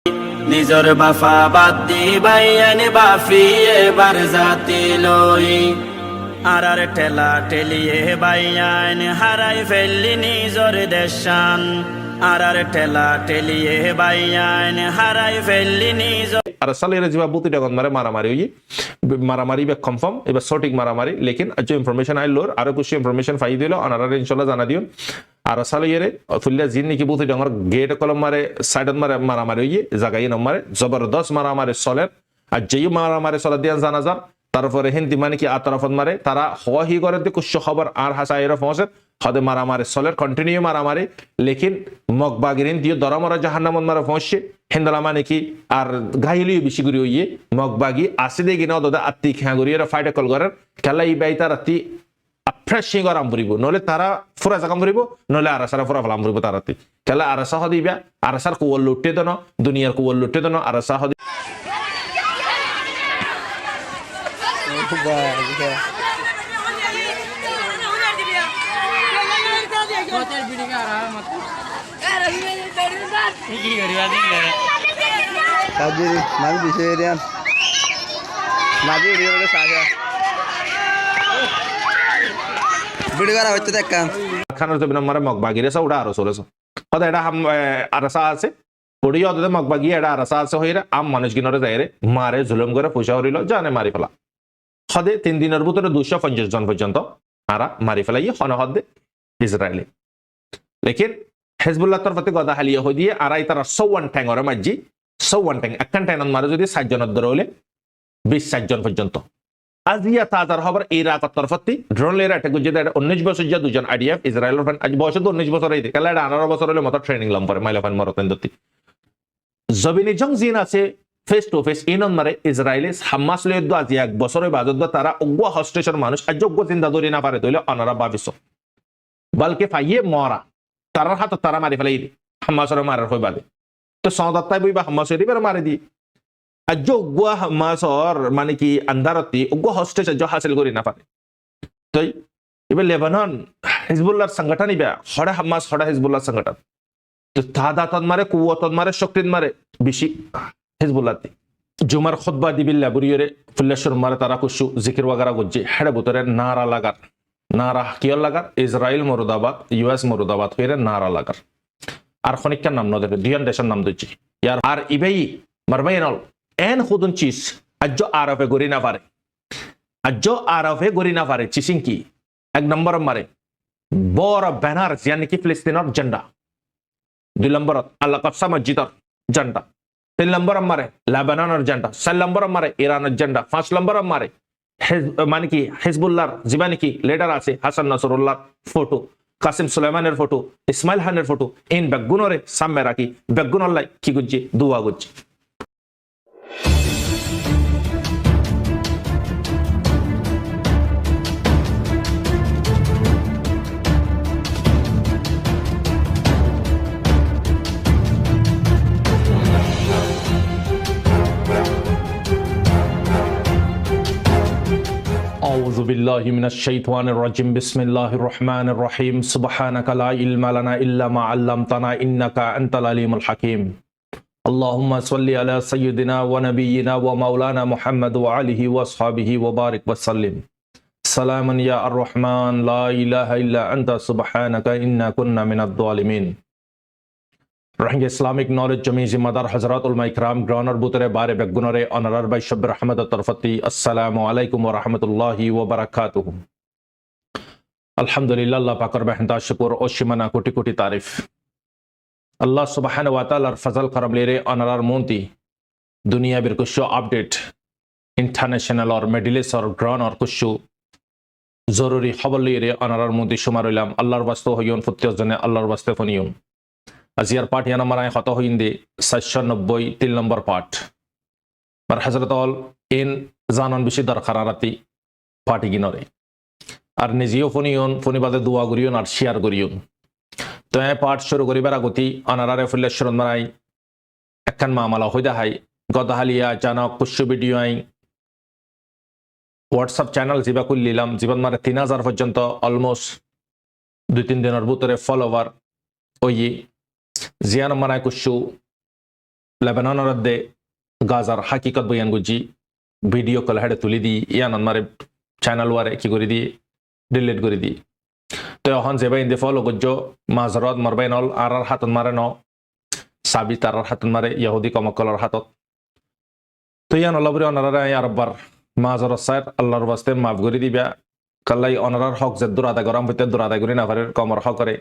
নিজর বাফা বাদ দি বাইয়ান বাফি এবার জাতি লই আর ঠেলা ঠেলিয়ে বাইয়ান হারাই ফেললি নিজর দেশান আর ঠেলা ঠেলিয়ে বাইয়ান হারাই ফেললি নিজর আর সালের জিবা বুতি ডগন মারে মারামারি হই মারামারি বে কনফার্ম এবার সঠিক মারামারি লেকিন যে ইনফরমেশন আইলোর আরো কিছু ইনফরমেশন ফাই দিল আনারা ইনশাআল্লাহ জানা দিও আর সালের ফুল্লা জিন নাকি বুতি ডগর গেট কলম মারে সাইডত মারে মারামারি হই জায়গায় নম্বরে জবরদস্ত মারামারি চলে আর যেই মারামারি চলে দিয়ান জানা যান তারপরে হিন্দি মানে কি আতরাফত মারে তারা হওয়াহি করে দিয়ে কুশ খবর আর হাসাইরা পৌঁছে হদে মারামারি চলে কন্টিনিউ মারামারি লেকিন মগবাগিরিন দিয়ে দরমরা জাহান্নামত মারা পৌঁছে হিন্দালা মানে কি আর গাইলিও বেশি করে হইয়ে মগবাগি আসি দিয়ে কিনা দাদা আত্মি খেয়া করি এরা ফাইটে কল করার খেলা এই বাই তার আত্মি ফ্রেশিং আরাম করিব নহলে তারা ফুরা জাকাম করিব নহলে আরাসারা ফুরা ফলাম করিব তার আত্মি খেলা আরাসা হদিবা আরাসার কুয়াল লুটে দেন দুনিয়ার কুয়াল লুটে দেন আরাসা হদি খানার জন্য মারে মগবাগি রেসা ওটা আরো চলেছে হয়তো এটা আরাসা আছে পড়িয়ে অত মগবাগি এটা আরাসা আছে হইরে আম মানুষ কিনরে যাই রে মারে জুলুম করে পয়সা হরিল জানে মারি ফেলা হদে 3 দিনের ভিতরে 250 জন পর্যন্ত আরা মারি ফেলাই হন হদে ইসরায়েলি লেকিন হেজবুল্লাহ তরফতে গদা হালিয়া হই দিয়ে আরাই তারা 54 ট্যাং ওরে মাঝি 54 ট্যাং একখান ট্যাং মারে যদি 60 জনের ধরে হলে 20-60 জন পর্যন্ত আজিয়া তাজার খবর ইরাক তরফতি ড্রোন লেরা এটা গুজে 19 বছর যা দুজন আইডিএফ ইসরায়েলের ফান আজ বয়স তো 19 বছর হইতে কালা 18 বছর হলে মত ট্রেনিং লম পরে মাইলা ফান মরতেন দতি জবিনি জং জিন আছে ফেস টু ফেস ইনন মারে ইসরায়েলি হামাস লে দু আজি এক বছরের বাজত তারা অগ্য হস্টেশন মানুষ অযোগ্য চিন্তা ধরে না পারে তইলে অনারা ভাবিস বলকে ফাইয়ে মরা তারার হাত তারা মারি ফেলাই হামাসের মারার হই বাদে তো সদাত্তাই বইবা হামাসেরই বের মারি দি অযোগ্য হামাসর মানে কি আন্দারতি অগ্য হস্টেশন যা হাসিল করি না পারে তো এবার লেবানন হিজবুল্লাহর সংগঠন ইবা হড়া হামাস হড়া হিজবুল্লাহর সংগঠন তো তাদাতন মারে কুওয়াতন মারে শক্তিন মারে বেশি হিজবুল্লাহতি জুমার খুতবা দিবিল্লা বুরিয়রে ফুল্লেশ্বর মারে তারা কুশু জিকির ওয়াগারা গজ্জে হেড়ে বুতরে নারা লাগার নারা কিয়ল লাগার ইসরায়েল মুরদাবাদ ইউএস মুরদাবাদ হইরে নারা লাগার আর খনিকার নাম নদে দুইয়ান দেশের নাম দিচ্ছি ইয়ার আর ইবেই মারবাইনল এন খুদুন চিস আজ্জ আরফে গরি না পারে আজ্জ আরফে গরি না পারে চিসিং কি এক নম্বর মারে বড় ব্যানার ইয়ানি কি ফিলিস্তিনের ঝান্ডা 2 নম্বরত আল্লাহ কাসা মসজিদর ঝান্ডা 3 নম্বর মারে লেবাননের ঝান্ডা 4 নম্বর মারে ইরানের ঝান্ডা 5 নম্বর মারে মানে কি হিজবুল্লাহর জীবানি কি লিডার আছে হাসান নাসরুল্লাহর ফটো কাসিম সুলাইমানের ফটো ইসমাইল খানের ফটো ইন বেগুনরে সামনে রাখি বেগুনল্লাই কি গুজ্জি দুয়া গুজ্জি أعوذ بالله من الشيطان الرجيم بسم الله الرحمن الرحيم سبحانك لا علم لنا إلا ما علمتنا إنك أنت العليم الحكيم اللهم صل على سيدنا ونبينا ومولانا محمد وعليه وأصحابه وبارك وسلم سلام يا الرحمن لا إله إلا أنت سبحانك إنا كنا من الظالمين রহিঙ্গা ইসলামিক নলেজ জমি জিম্মাদার হযরত উলামা ইকরাম গ্রাউন্ডার বুতরে বারে বেগুনরে অনারার বাই শব্বির রহমত তরফতি আসসালামু আলাইকুম ওয়া রাহমাতুল্লাহি ওয়া বারাকাতুহু আলহামদুলিল্লাহ আল্লাহ পাকের বেহমদ শুকর ও সীমানা কোটি কোটি তারিফ আল্লাহ সুবহানাহু ওয়া তাআলার ফজল করম লেরে অনারার মন্তি দুনিয়া বির কুশ আপডেট ইন্টারন্যাশনাল আর মিডল ইস্ট আর গ্রাউন্ড আর কুশ জরুরি খবর লেরে অনারার মন্তি শুমার হইলাম আল্লাহর ওয়াস্তে হইয়ন ফুত্তিয়র জন্য আল্লাহর ওয়াস্তে ফনিয়ম আজিয়ার পাঠ ইয়ানা মারায় কত হইন্দে 790 3 নম্বর পাঠ মার হযরত অল ইন জানন বেশি দরকার রাতি পাঠি গিনরে আর নিজেও ফনিবাদে দোয়া করিয়ন আর শেয়ার করিয়ন তো এই পাঠ শুরু করিবার আগতি অনারারে ফুল্লেশ্বর মারাই একখান মামলা হইদা হাই গদহালিয়া জানক কুশু ভিডিও আই হোয়াটসঅ্যাপ চ্যানেল জিবা খুললিলাম জীবন মারে 3000 পর্যন্ত অলমোস্ট 2-3 দিনের ভিতরে ফলোয়ার ওই জিয়ান মারায় কুশু লেবাননের দে গাজার হাকিকত বয়ান গুজি ভিডিও কল হেডে তুলি দি ইয়ান মারে চ্যানেল ওয়ারে কি করে দি ডিলিট করে দি তো এখন যেবা ইন্দে ফলো করছো মাজরত মরবাইনল আর হাতত মারে ন সাবি তার হাতত মারে ইহুদি কমকলর হাতত তো ইয়ান অলবরে অনারা আরবার মাজরত সাইড আল্লাহর বাস্তে মাফ করে দিবা কাল্লাই অনারার হক যে দূর আদায় গরম হইতে দূর আদায় করি না পারে কমর হক করে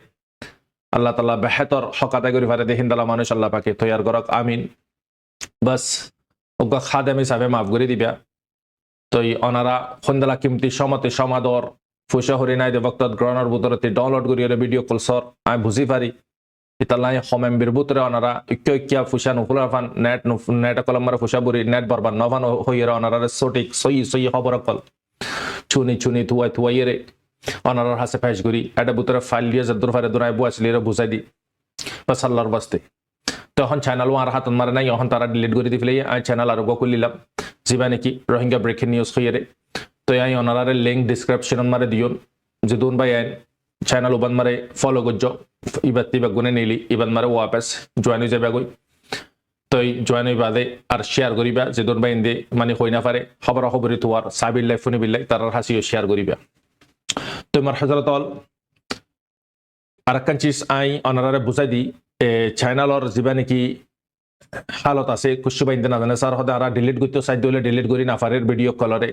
আল্লাহ তাআলা বেহতর হক আদায় করি পারে দেখিন দালা মানুষ আল্লাহ পাকে তৈয়ার করক আমিন বাস ওগা খাদেম হিসাবে মাফ করে দিবা তো অনারা খন্দলা কিমতি সমতে সমাদর ফুসা হরি নাই দে বক্তত গ্রহণের বুতরতে ডাউনলোড করি ভিডিও কল সর আমি বুঝি পারি ইতালাই হমেম্বির বুতরে অনারা ইক্কিয়া ফুসা নুফুলা ফান নেট কলমারে ফুসা বুরি নেট বরবাদ নভান হইরা অনারা সঠিক সই খবর কল চুনি থুয়াইরে অনারার হাসে ফাইস করি এটা বুতরে ফাইল দিয়ে যদুর ফারে দুরাই বুয়াছলিরে বুঝাই দি বাস আল্লাহর বাস্তে তখন চ্যানেল আর হাতত মারে নাই এখন তারা ডিলিট করে দি ফেলে আমি চ্যানেল আর খুলিলাম যিবা নাকি রোহিঙ্গা ব্রেকিং নিউজ হইরে তো এই অনারারে লিঙ্ক ডিসক্রিপশন মারে দিও যদুন ভাই আইন চ্যানেল উবান মারে ফলো করছো ইবাতি বেগুনে নিলি ইবান মারে ওয়াপস জয়েন হয়ে যাবে গই তো জয়েন হই বাদে আর শেয়ার করিবা যদুন ভাই ইন্দে মানে হই না পারে খবর খবরি তোয়ার সাবিল্লাই ফোনে বিল্লাই তার হাসিও শেয়ার করিবা তো মার হযরত আরেকখান চিজ আই অনারারে বুঝাই দি চ্যানেলর যিবা নাকি হালত আছে কুশু বাইন্দে না জানে স্যার হদে আর ডিলিট করতে চাই দিলে ডিলিট করি না পারে ভিডিও কলরে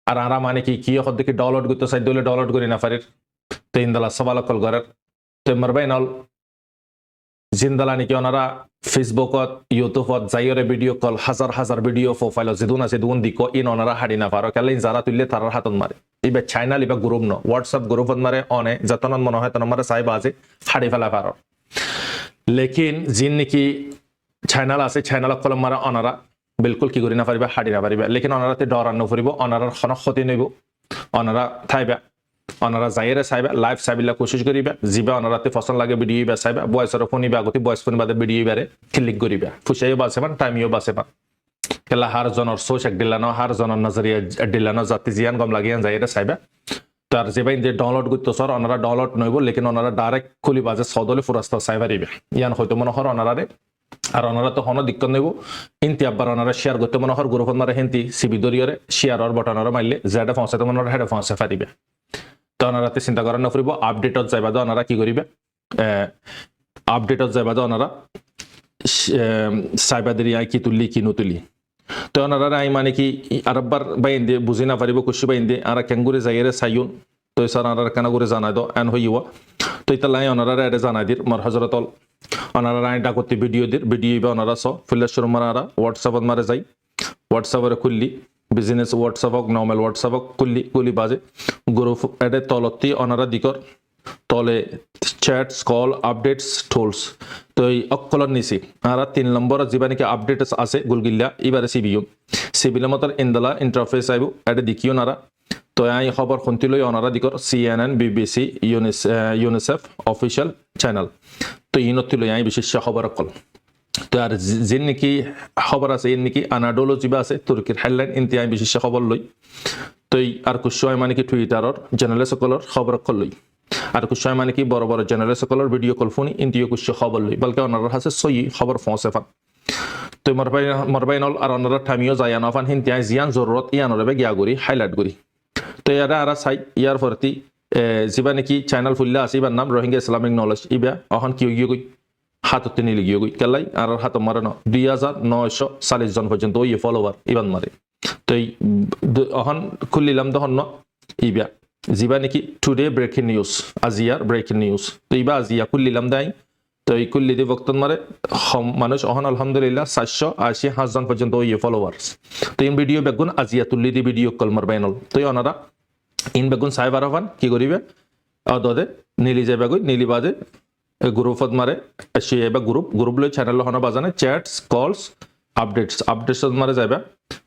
আর আরা মানে কি হদ দেখি ডাউনলোড করতে চাই দিলে ডাউনলোড করি না পারে তো ইন্দালা সবাল কল করার তো মারবাইনল জিন্দালা নাকি ওনারা ফেসবুকত ইউটিউবত যাইরে ভিডিও কল হাজার ভিডিও প্রোফাইল যেদুন আছে দুন দিকো ইন ওনারা হাড়ি না পারো কেলে যারা তুললে তারার হাতত মারে ইবে চ্যানেল ইবা গ্রুপ ন হোয়াটসঅ্যাপ গ্রুপত মারে অনে যতন মনে হয় তখন মারে চাইবা আছে হাড়ি ফেলা পারো লেকিন জিন নাকি চ্যানেল আছে চ্যানেল কলম মারা অনারা বিলকুল কি করি না পারিবা হাড়ি না পারিবা লেকিন অনারাতে ডর আন্ন ফুরিব অনারার খনক ক্ষতি নইব অনারা থাইবা অনারা যাইরে চাইবা লাইভ চাইবিলা কোশিশ করিবা যিবা অনারাতে পছন্দ লাগে ভিডিও বা চাইবা বয়সর ফোনিবা আগতে বয়স ফোন বাদে ভিডিও বারে ক্লিক করিবা ফুসাইও বাঁচেবা টাইমিও বাঁচেবা কেলা হার জনের সোচ এক দিলানো হার জনের নজরিয়া দিলানো জাতি জিয়ান গম লাগিয়ান যাইরে চাইবা তার যে বাইন ডাউনলোড করতে সর ওনারা ডাউনলোড নইব লেকিন ওনারা ডাইরেক্ট খুলি বাজে সদলে ফুরাস্তা চাইবা দিবে ইয়ান হয়তো মনে হর ওনারারে আর ওনারা তো হনো দিক্কত নেব হিন্তি আব্বার ওনারা শেয়ার করতে মনে হর গ্রুপত মারে হিন্তি সিবি দরিয়রে শেয়ারর বটনরে মারলে যেটা পৌঁছাতে মনে হেডে পৌঁছে পারিবে তো ওনারাতে চিন্তা করা নফরিব আপডেটত যাইবা তো ওনারা কি করিবে আপডেটত যাইবা তো ওনারা সাইবাদের আই কি তুললি কি নতুলি তো ওনারা আই মানে কি আরবার বাইন দিয়ে বুঝি না পারিব কুশি বাইন দিয়ে আর কেঙ্গুরে যাইরে চাইউন তো স্যার ওনারা কেন করে জানাই দো এন হইয়া তো ইতালাই ওনারা এটা জানাই দির মোর হজরতল ওনারা আই ডাকতি ভিডিও দির ভিডিও বা ওনারা স ফিল্লার মারা হোয়াটসঅ্যাপত মারে যাই হোয়াটসঅ্যাপের খুললি বিজনেস হোয়াটসঅ্যাপ হোক নর্মাল হোয়াটসঅ্যাপ হোক কুলি বাজে গ্রুপ এডে তলতি অনারা দিকর তলে চ্যাটস কল আপডেটস টুলস তো এই অকলর নিছি আর 3 নম্বর যিবা নাকি আপডেটস আছে গুলগিল্লা এবারে সিবিলা মতর ইনদালা ইন্টারফেস আইবো এডে দেখিও নারা তো আই খবর শুনতি লই অনারা দিকর CNN BBC UNICEF official channel তো ইনতি লই আই বিশেষ খবর কল তো আর যিন নাকি খবর আছে ইন নাকি আনাডোলো যিবা আছে তুর্কির হেডলাইন ইনতি আই বিশেষ খবর লই তো আর কুশয় মানে কি টুইটারর জেনারেল সকলর খবর কল লই আর কুশয় মানে কি বড় জেনারেল সকলর ভিডিও কল ফোনি ইনতিও কুশ খবর লই বলকে ওনার হাসে সই খবর পৌঁছে ফান তো মরবাইনল আর ওনারা ঠামিও যায় না ফান হিনতি আই জিয়ান জরুরত ইয়ানরে বে গিয়া করি হাইলাইট করি তো ইয়ারা আর চাই ইয়ার ফরতি যিবা নাকি চ্যানেল ফুল্লা আছে ইবার নাম রোহিঙ্গা ইসলামিক নলেজ ইবা অহন কি গই হাততে নিলে গিয়ে গই কেলাই আর হাত মারে ন 2940 জন পর্যন্ত ওই ফলোয়ার ইবান মারে তো অহন খুলিলাম তখন ন ইবা যিবা নাকি টুডে ব্রেকিং নিউজ আজিয়ার ব্রেকিং নিউজ তো ইবা আজিয়া খুলিলাম দাই তো এই খুললি দি বক্তন মারে মানুষ অহন আলহামদুলিল্লাহ 485 জন পর্যন্ত ওই ফলোয়ার্স তো ইন ভিডিও বেগুন আজিয়া তুললি দি ভিডিও কল মারবাইনল তো ওনারা ইন বেগুন সাইবার হন কি করিবে অদদে নীলি যাবে গই নীলি বাজে গ্রুপত মারে সে এবার গ্রুপ লই চ্যানেল হন বাজানে চ্যাটস কলস আপডেটস মারে যাবে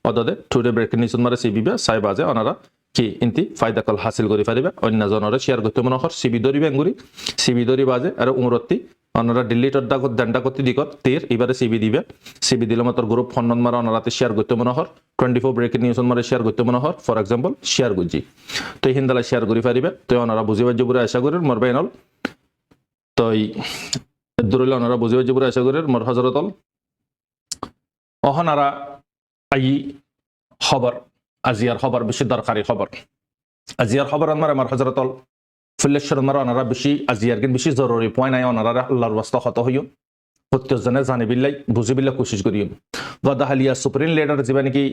অদদে টুডে ব্রেকিং নিউজ মারে সিবিবে সাই বাজে ওনারা কি ইনতি ফায়দা কল হাসিল করি পারিবে অন্য জনরে শেয়ার করতে মনে হর সিবি দরি বেঙ্গুরি সিবি দরি বাজে আর উমরতি ওনারা ডিলিটর দান্ডা করতে দিকত তীর এবারে সিবি দিবে সিবি দিলে মাত্র গ্রুপ ফন্নন মারা ওনারাতে শেয়ার করতে মনে হর 24 ব্রেকিং নিউজ মারে শেয়ার করতে মনে হর ফর এক্সাম্পল শেয়ার গুজি তো হিন্দালা শেয়ার করি পারিবে তো ওনারা বুঝিবার জবুরে আশা করি মরবাইনল তো দূরলে ওনারা বুঝিবার জবুরে আশা করি মোর হজরতল অহনারা আই খবর আজিয়ার খবর বেশি দরকারি খবর আজিয়ার খবর আমার হজরতল ফুল্লেশ্বর অনারা বেশি আজিয়ার কিন্তু বেশি জরুরি পয় নাই অনারা আল্লাহর ওয়াস্তা হত হইও প্রত্যেকজনে জানিবিল্লাই বুঝিবিল্লা কোশিশ করিও গদাহালিয়া সুপ্রিম লিডার যেবা নাকি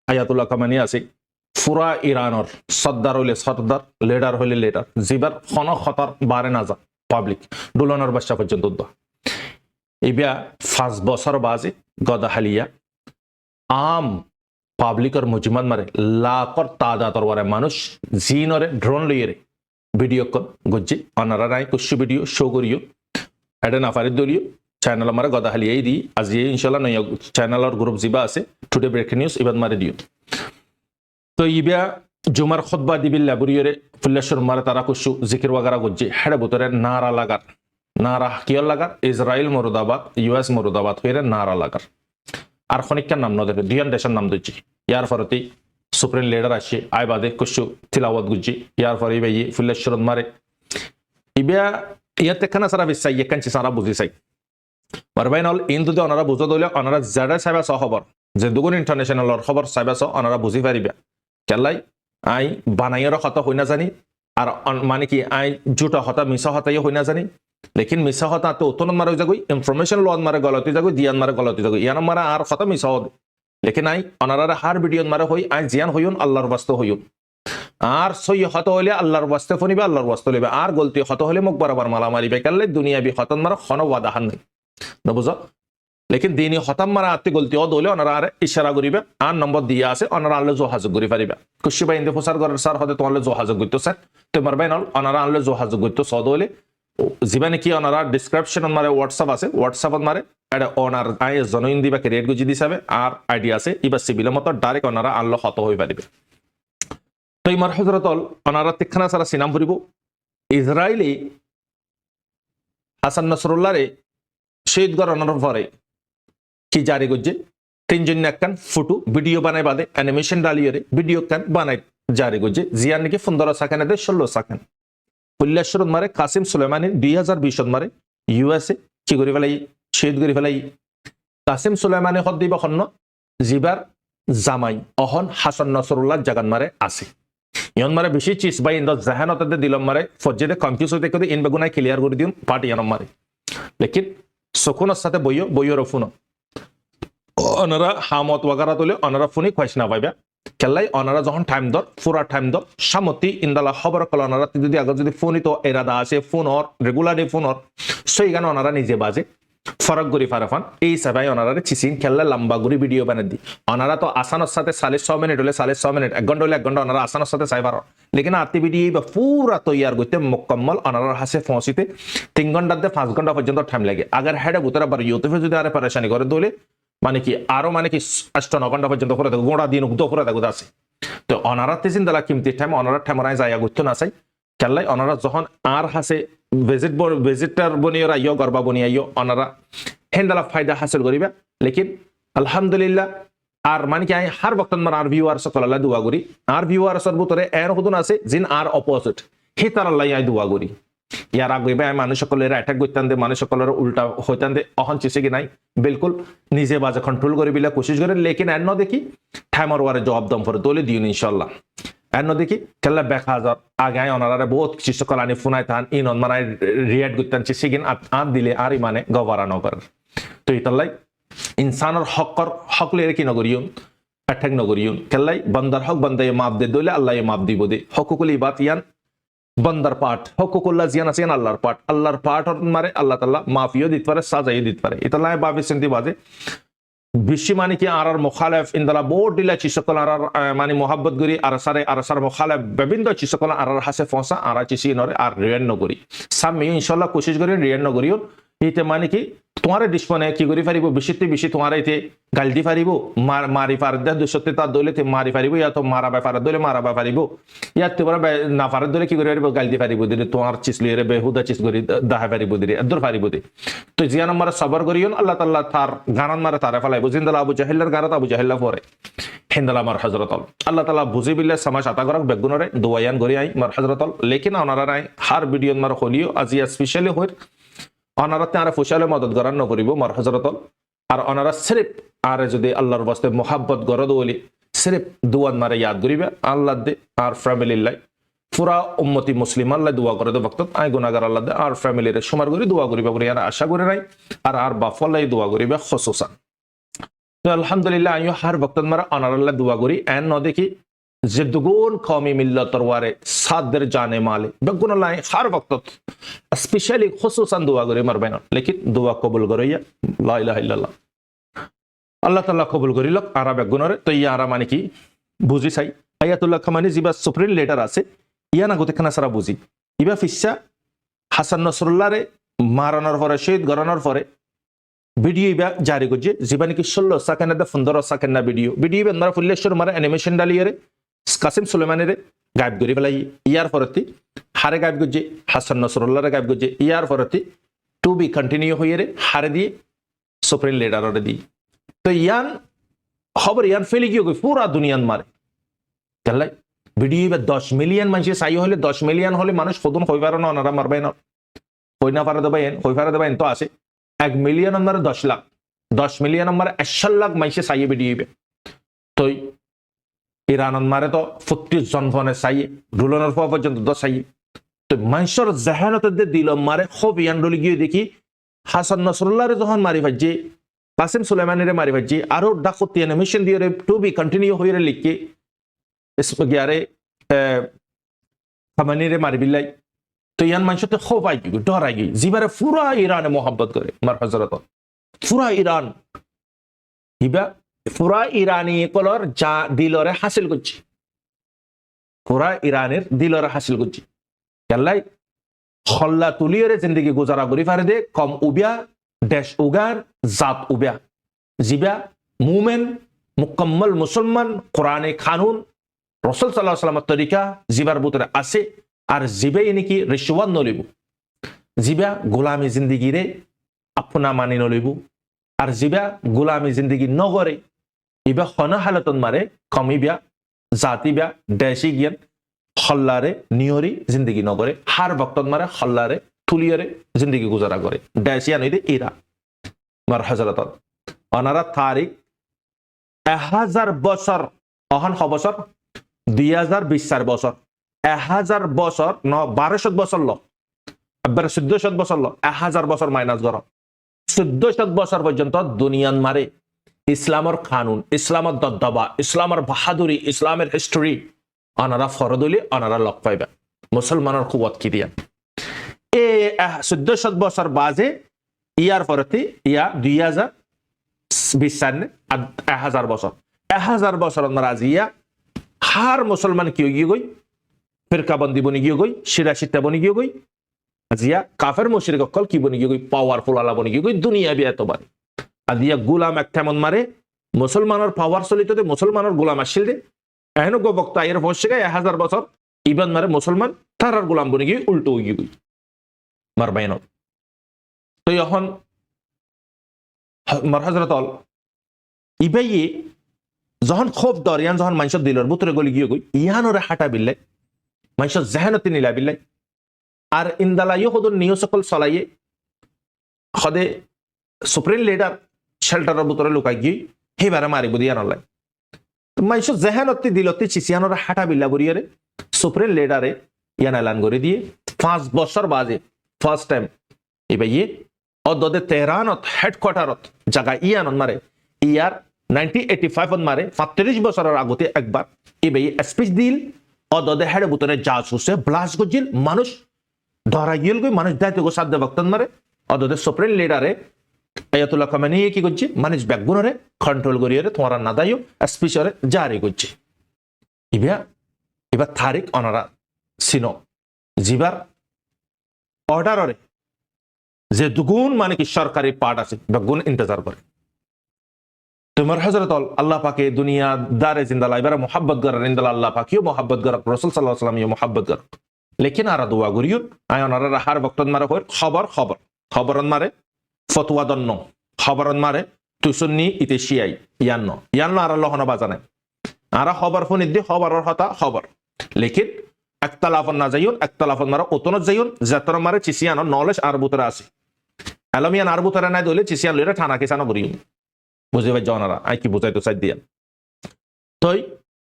আয়াতুল্লাহ কামানি আছে ফুরা ইরানর সর্দার হইলে সর্দার লিডার হইলে লিডার জিবার খন খতার বারে না যা পাবলিক দুলনের বাচ্চা পর্যন্ত এবিয়া 5 বছর বাজে গদাহালিয়া আম পাবলিকর মুজিমান মারে লাখর তাদাতর ওয়ারে মানুষ জিনরে ড্রোন লইয়ে ভিডিও কল গজ্জি অনারা নাই কুশু ভিডিও শো করিও এটা নাফারিদ দলিও চ্যানেল আমার গদাহালিয়াই দি আজি ইনশাল্লাহ নয় চ্যানেলর গ্রুপ জিবা আছে টুডে ব্রেকিং নিউজ ইবাদ মারে দিও তো ইবিয়া জুমার খুতবা দিবিল্লা বুরিয়রে ফুল্লেশ্বর মারে তারা কুশু জিকির ওয়াগারা গজ্জি হেডে বুতরে নারা লাগার নারা কিয়র লাগার ইসরায়েল মুর্দাবাদ ইউএস মুর্দাবাদ হইরে নারা লাগার আর খনিকার নাম নদে দুইয়ান দেশের নাম দিচ্ছি ইয়ার ফরতে সুপ্রিম লিডার আসে আই বাদে কুশু তিলাওয়াত গুজি ইয়ার ফরে ইবে ফুল্লেশ্বর মারে ইবিয়া ইয়াতে খানা সারা বিশ্বাই একাঞ্চি সারা বুঝি চাই মারবাইন হল ইন্দুতে অনারা বুঝা দলে অনারা জাডা সাইবা স খবর যে দুগুণ ইন্টারন্যাশনালর খবর সাইবা স অনারা বুঝি পারিবা কেলাই আই বানাইয়ের কথা হই না জানি আর মানে কি আই জুটা হতা মিছা হতাই হই না জানি লেকিন মিছা হতা তো উত্তন মারে যাগই ইনফরমেশন লোন মারে গলতি যাগই দিয়ান মারে গলতি যাগই ইয়ান মারা আর কথা মিছা হদ লেকিন আই অনারা হার ভিডিও মারে হই আই জিয়ান হইউন আল্লাহর বাস্তে হইউন আর সই হত হলে আল্লাহর বাস্তে ফনিবে আল্লাহর বাস্তে লইবে আর গলতি হত হলে মুখ বরাবর মালা মারিবে কালে দুনিয়া বি হতন মারা খন ওয়াদাহান নাই না বুঝো লেকিন দিনই হতাম মারা আত্মি গলতি অ দলে অনারা আর ইশারা করিবে আর নম্বর দিয়া আছে অনারা আনলে যোগাযোগ করি পারিবে কুশি বা ইন্দে প্রচার করার স্যার হতে তোমার যোগাযোগ করতো স্যার তোমার বাইন অনারা আনলে যোগাযোগ করতো সদ হলে যিবা নাকি অনারা ডিসক্রিপশন মারে হোয়াটসঅ্যাপ আছে হোয়াটসঅ্যাপত মারে এটা অনার আই জনইন দিবা ক্রিয়েট গুজি দিছাবে আর আইডিয়া আছে ইবা সিভিলের মতো ডাইরেক্ট অনারা আনলে হত হই পারিবে তো ইমার হজরতল অনারা তিখানা সারা সিনাম ফুরিব ইসরায়েলি হাসান নসরুল্লাহ রে শহীদ গণনার পরে কি জারি করছে তিনজন একখান ফটো ভিডিও বানাই বাদে অ্যানিমেশন ডালিয়ে ভিডিও কান বানাই জারি করছে জিয়ার নাকি 15 সেকেন্ড 16 সেকেন্ড ফুল্লেশ্বর মারে কাসিম সুলেমানি 2020 মারে ইউএসএ কি করে ফেলাই শহীদ করে ফেলাই কাসিম সুলেমানি হদ দিব খন্ন জিবার জামাই অহন হাসান নসরুল্লাহ জাগান মারে আছে ইয়ন মারে বেশি চিজ বাই ইন জাহানতে দিলম মারে ফজ্জেদে কনফিউজ হইতে কদি ইন বেগুনাই ক্লিয়ার করে দিন পার্টি ইয়ান মারে লেকিন সকুনের সাথে বইয়ের ফোন অনারা হামত ওয়াগারা তুলে অনারা ফোনই খুঁজ না পাইবা কেলাই অনারা যখন টাইম দর পুরা টাইম দর সামতি ইন্দালা খবর কল অনারা যদি আগে যদি ফোনই তো এরাদা আছে ফোনর রেগুলারলি ফোনর সেইখানে অনারা নিজে বাজে ফরক গরি ফারাফান এই সবাই অনারা চিচিন খেললে লম্বা গুড়ি ভিডিও বানাই দি অনারা তো আসানোর সাথে 6.5 মিনিট হলে 6.5 মিনিট 1 ঘন্টা হলে 1 ঘন্টা অনারা আসানোর সাথে চাই পারো লেকিন আতি ভিডিও বা পুরা তৈয়ার করতে মুকম্মল অনারার হাসে পৌঁছিতে 3 ঘন্টাতে 5 ঘন্টা পর্যন্ত টাইম লাগে আগার হেডে বুতরা বার ইউটিউবে যদি আরে পরেশানি করে দলে মানে কি আরো মানে কি 8-9 ঘন্টা পর্যন্ত করে থাকো গোড়া দিন উদ্যোগ করে থাকো আছে তো অনারাতে চিন্তা কিমতি টাইম অনারা ঠেমরাই যায় গুতো না চাই খেললাই অনারা যখন আর হাসে ভিজিটার বনিয়রা ইয় গর্বা বনিয়াইও অনারা হেন্দালা ফায়দা হাসিল করিবা লেকিন আলহামদুলিল্লাহ আর মানে কি হার বক্তন মার আর ভিউয়ার্স সকল দোয়া করি আর ভিউয়ার্সর ভিতরে এর হুদুন আছে জিন আর অপোজিট হে তার আল্লাহ আই দোয়া করি ইয়ার আগে মানুষ সকলের অ্যাটাক করতেন দে মানুষ সকলের উল্টা হইতেন দে অহন চিসে কি নাই বিলকুল নিজে বাজে কন্ট্রোল করে বিলা কোশিশ করে লেকিন এর ন দেখি টাইমার ওয়ারে জবাব দম করে দলে দিও ইনশাল্লাহ এর ন দেখি খেলা বেখা হাজার আগে আনারা বহুত কিছু সকল আনি ফোনাই থান ইন মানে রিয়েক্ট করতেন চিসে কিন আর দিলে আর মানে গভারা নগর তো ইতাল্লাই ইনসানের হকলে কি নগরিয়ন অ্যাটাক নগরিয়ন খেলাই বন্দার হক বন্দায় মাপ দে দলে আল্লাহ মাপ দিব দে হকুকুল ইবাত ইয়ান বন্দার পাঠ হকুকুল্লাহ জিয়ান আছে আল্লাহর পাঠ মারে আল্লাহ তাআলা মাফিও দিতে পারে সাজাইও দিতে পারে ইতাল্লাহ বাবে চিন্তি বাজে বিশ্ব মানে কি আর মুখালেফ ইনদালা বোর্ড দিলা চিসকল আর মানে মোহাব্বত করি আর সারে মুখালেফ বিভিন্ন চিসকল আর হাসে ফসা আর চিসি নরে আর রিয়েন নগরি সামে ইনশাআল্লাহ কোশিশ করি রিয়েন নগরিও ইতে মানে কি তোমার ডিসপনে কি করি পারিব বেশি তোমার এতে গাল দি পারিব মারি পার দুশতে তার দলে মারি পারিব ইয়া তো মারা ব্যাপার দলে মারাবা পারিব ইয়া তোমরা না পারার দলে কি করি পারিব গাল দি পারিব দিলে তোমার চিসলি রে বেহুদা চিস করি দাহা পারিব দিলে দূর পারিব দি তো জিয়ান মারা সবর করিয়ন আল্লাহ তাআলা তার গানান মারা তারে ফলাইব জিন্দালা আবু জাহিল্লার গারাত আবু জাহিল্লা পরে হিন্দালা মার হযরত আল্লাহ তাআলা বুঝি বিল্লাহ সমাজ আতা করক বেগুনরে দোয়ায়ান গরি আই মার হযরত লেকিন ওনারা নাই হার ভিডিও মার হলিও আজি স্পেশালি হই অনারা তারা ফুশালে মদত করার নকরিব মার হযরত আর অনারা সিরিফ আর যদি আল্লাহর বাস্তে মোহাব্বত গরদ বলি সিরিফ দুয়ান মারে ইয়াদ করিবে আল্লাহ দে আর ফ্যামিলির লাই পুরা উম্মতি মুসলিম আল্লাহ দোয়া করে দে বক্ত আই গুনাহগার আল্লাহ দে আর ফ্যামিলির সমার করি দোয়া করিবে বলে আর আশা করে নাই আর বাফলাই দোয়া করিবে খসুসান। তো আলহামদুলিল্লাহ আইও হার বক্ত মারা অনার আল্লাহ দোয়া করি এন ন দেখি যে দুগুণ কওমি মিল্লতর ওয়ারে সাদের জানে মালে বেগুন আল্লাহ হার বক্ত স্পেশালি খসুসান দোয়া করি মারবেন লেকিন দোয়া কবুল করিয়া লা ইলাহা ইল্লাল্লাহ আল্লাহ তাআলা কবুল করিল আরা বেগুনরে। তো ইয়া আরা মানে কি বুঝি চাই আয়াতুল্লাহ খামানি জিবা সুপ্রিম লেটার আছে ইয়া না গতে খানা সারা বুঝি ইবা ফিসা হাসান নসরুল্লাহরে মারানোর পরে শহীদ গরানোর পরে ভিডিও ইবা জারি করছে জিবা নাকি 16 সেকেন্ড 15 সেকেন্ড না ভিডিও বেন্দরা ফুল্লেশ্বর মারা অ্যানিমেশন ডালিয়ারে কাসিম সুলেমানের গায়েব করি ফেলাই ইয়ার পরতি হারে গায়েব করছে হাসান নসরুল্লাহরে গায়েব করছে ইয়ার পরতি টু বি কন্টিনিউ হয়ে হারে দিয়ে সুপ্রিম লেটারে দিয়ে। তো ইয়ান খবর ইয়ান ফেলে গিয়ে পুরা দুনিয়ান মারে কেলাই ভিডিও 10 মিলিয়ন মানুষ চাই হলে 10 মিলিয়ন হলে মানুষ ফদুন হয়ে পারে না ওনারা মারবে না হই না পারে দেবেন হয়ে পারে দেবেন তো আছে 1 মিলিয়ন নম্বরে 10 লাখ 10 মিলিয়ন নম্বরে 100 লাখ মানুষ চাই ভিডিও তো ইরান মারে তো 40 জন ফোনে চাই রুলনের পর পর্যন্ত তো চাই। তো মানুষের জেহানতে দিল মারে খুব ইয়ান ডলি গিয়ে দেখি হাসান নসরুল্লাহরে যখন মারি ভাজি কাসিম সুলেমানের মারি ভাজি আরো ডাকতি অ্যানিমেশন দিয়ে টু বি কন্টিনিউ হয়ে লিখে গিয়ারে খামানিরে মারি বিলাই। তো ইয়ান মানুষতে খুব আই ডরাই গই জিবারে পুরা ইরানে মোহাব্বত করে মার হজরত পুরা ইরান ইবা পুরা ইরানি কলর যা দিলরে হাসিল করছি পুরা ইরানের দিলরে হাসিল করছি কেলাই হল্লা তুলিয়ে জিন্দগি গুজারা করি পারে দে কম উবিয়া দেশ উগার জাত উবিয়া জিবা মুমেন মুকম্মল মুসলমান কোরআনে কানুন রসুল সাল্লাল্লাহু আলাইহি ওয়াসাল্লামের তরিকা জিবার ভিতরে আছে আর জিবে নাকি রিশওয়াত নলিব জিবা গোলামি জিন্দেগিরে আপনা মানি নলিব আর জিবা গোলামি জিন্দেগি নগরে ইবা হনা হালতন মারে কমিবিয়া জাতিবিয়া দেশি জ্ঞান হল্লারে নিয়রি জিন্দেগি নগরে হার বক্তন মারে হল্লারে তুলিয়ারে জিন্দেগি গুজারা করে দেশিয়া নইদে ইরা মার হযরত অনারা তারিখ 1000 বছর অহন বছর 2020 বছর 1000 বছর 1200 বছর ল আবার 1400 বছর ল 1000 বছর মাইনাস করো 1400 বছর পর্যন্ত দুনিয়ান মারে ইসলামের কানুন ইসলামের দবদবা ইসলামের বাহাদুরি ইসলামের হিস্টরি অনারা ফরদলি অনারা লক পাইবা মুসলমানের কুওয়াত কি দিয়া এ 1400 বছর বাজে ইয়ার পরতে ইয়া 2020 সালে 1000 বছর 1000 বছর নারাজিয়া হার মুসলমান কি গিয়ে গই ফিরকাবন্দি বনি গিয়ে গই শিরাশিতা বনি গিয়ে গই আজিয়া কাফের মুশরিক অকল কি বনি গিয়ে গই পাওয়ারফুল আলা বনি গিয়ে গই দুনিয়া বি এতবার আদিয়া গোলাম এক তেমন মারে মুসলমানের পাওয়ার চলিততে মুসলমানের গোলাম আসিল দে এহেন গো বক্তা এর বসে গায় 1000 বছর ইবান মারে মুসলমান তারার গোলাম বনি গিয়ে উল্টো গিয়ে গই মার বাইন তো এখন মার হযরত ইবাই যখন খুব দরিয়ান যখন মানুষের দিলর বুতরে গলি গিয়ে গই ইহানরে হাঁটা বিল্লাই মানুষের জেহানতি নিলা বিল্লাই আর ইন্দালাইও হদুন নিউ সকল চলাইয়ে সদে সুপ্রিম লিডার শেল্টারের বুতরে লুকাই গিয়ে সেইবারে মারিব দিয়া নলাই মানুষের জেহানতি দিলতি চিচিয়ানরে হাঁটা বিল্লা বরিয়ারে সুপ্রিম লিডারে ইয়ান এলান করে দিয়ে 5 বছর বাজে ফার্স্ট টাইম এবার অদদে তেহরানত হেডকোয়ার্টারত জায়গা ইয়ানত মারে ইয়ার 1985 মারে 35 বছরের আগতে একবার এবে স্পিচ দিল অদদে হেড বুতরে জাসুসে ব্লাস্ট গজিল মানুষ ধরা গিল গই মানুষ দাইতে গো সাদ্দে বক্তন মারে অদদে সুপ্রিম লিডারে আয়াতুল্লাহ খামেনি কি করছে মানুষ ব্যাকগুণরে কন্ট্রোল করিয়ে তোমার না দাইও স্পিচরে জারি করছে এবার তারিখ অনারা সিনো জিবার অর্ডারে যে দুগুণ মানে কি সরকারি পার্ট আছে ব্যাকগুণ ইন্তজার করে তোমার হযরত আল্লাহ পাকে দুনিয়া দারে জিন্দা লাইবারে মোহাব্বত করার ইনদাল আল্লাহ পাকিও মোহাব্বত করার রাসূল সাল্লাল্লাহু আলাইহি ওয়াসাল্লাম মোহাব্বত করার লেকিন আর দোয়া করিও আয়ন আর হার বক্তন মারে হয় খবরন মারে ফতোয়া দন্ন খবরন মারে তুসন্নি ইতে শিয়াই ইয়ান্ন আর আল্লাহ না বাজানে আর খবর ফোন দি খবরের হতা খবর লেকিন একতলাফন না যাইউন একতলাফন মারে ওতনত যাইউন জাতর মারে চিসিয়ানো নলেজ আর বুতরা আছে আলমিয়ান আর বুতরা নাই দলে চিসিয়ান লইরা থানা কেসানো করিও বুঝে পাই ওনারা আই কি বুঝাইতো চাই দিয়া তই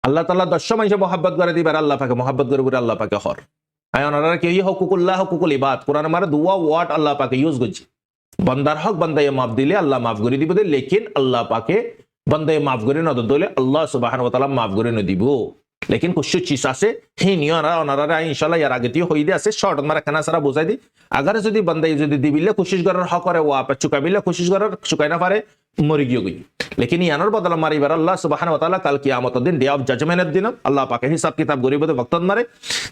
আল্লাহ তাআলা 10 মানুষে মহব্বত করে দিবার আল্লাহ পাকে মহব্বত করে বলে আল্লাহ পাকে হর আই ওনারা কি হকুকুল্লাহ হুকুকুল ইবাদ কোরআন মারে দুয়া ওয়ার্ড আল্লাহ পাকে ইউজ করছে বন্দার হক বান্দায়ে মাফ দিলে আল্লাহ মাফ করে দিব দে লেকিন আল্লাহ পাকে বান্দায়ে মাফ করে ন দিলে আল্লাহ সুবহানাহু ওয়া তাআলা মাফ করে ন দিব লেকিন কিছু চিজ আছে হি নিয়রা ওনারা ইনশাআল্লাহ ইয়ার আগে দিয়ে হই দে আছে শর্ট মারা খানা সারা বুঝাই দি আগার যদি বান্দায়ে যদি দিবিলে কোশিশ করার হক করে ওয়া পে চুকাবিলে কোশিশ করার চুকাই না পারে মরি গিয়ে গই লেকিন ইয়ানোর বদলা মারিবার আল্লাহ সুবহানাহু ওয়া তাআলা কাল কিয়ামত দিন ডে অফ জাজমেন্টের দিন আল্লাহ পাকে হিসাব কিতাব গরিব দে ওয়াক্ত মারে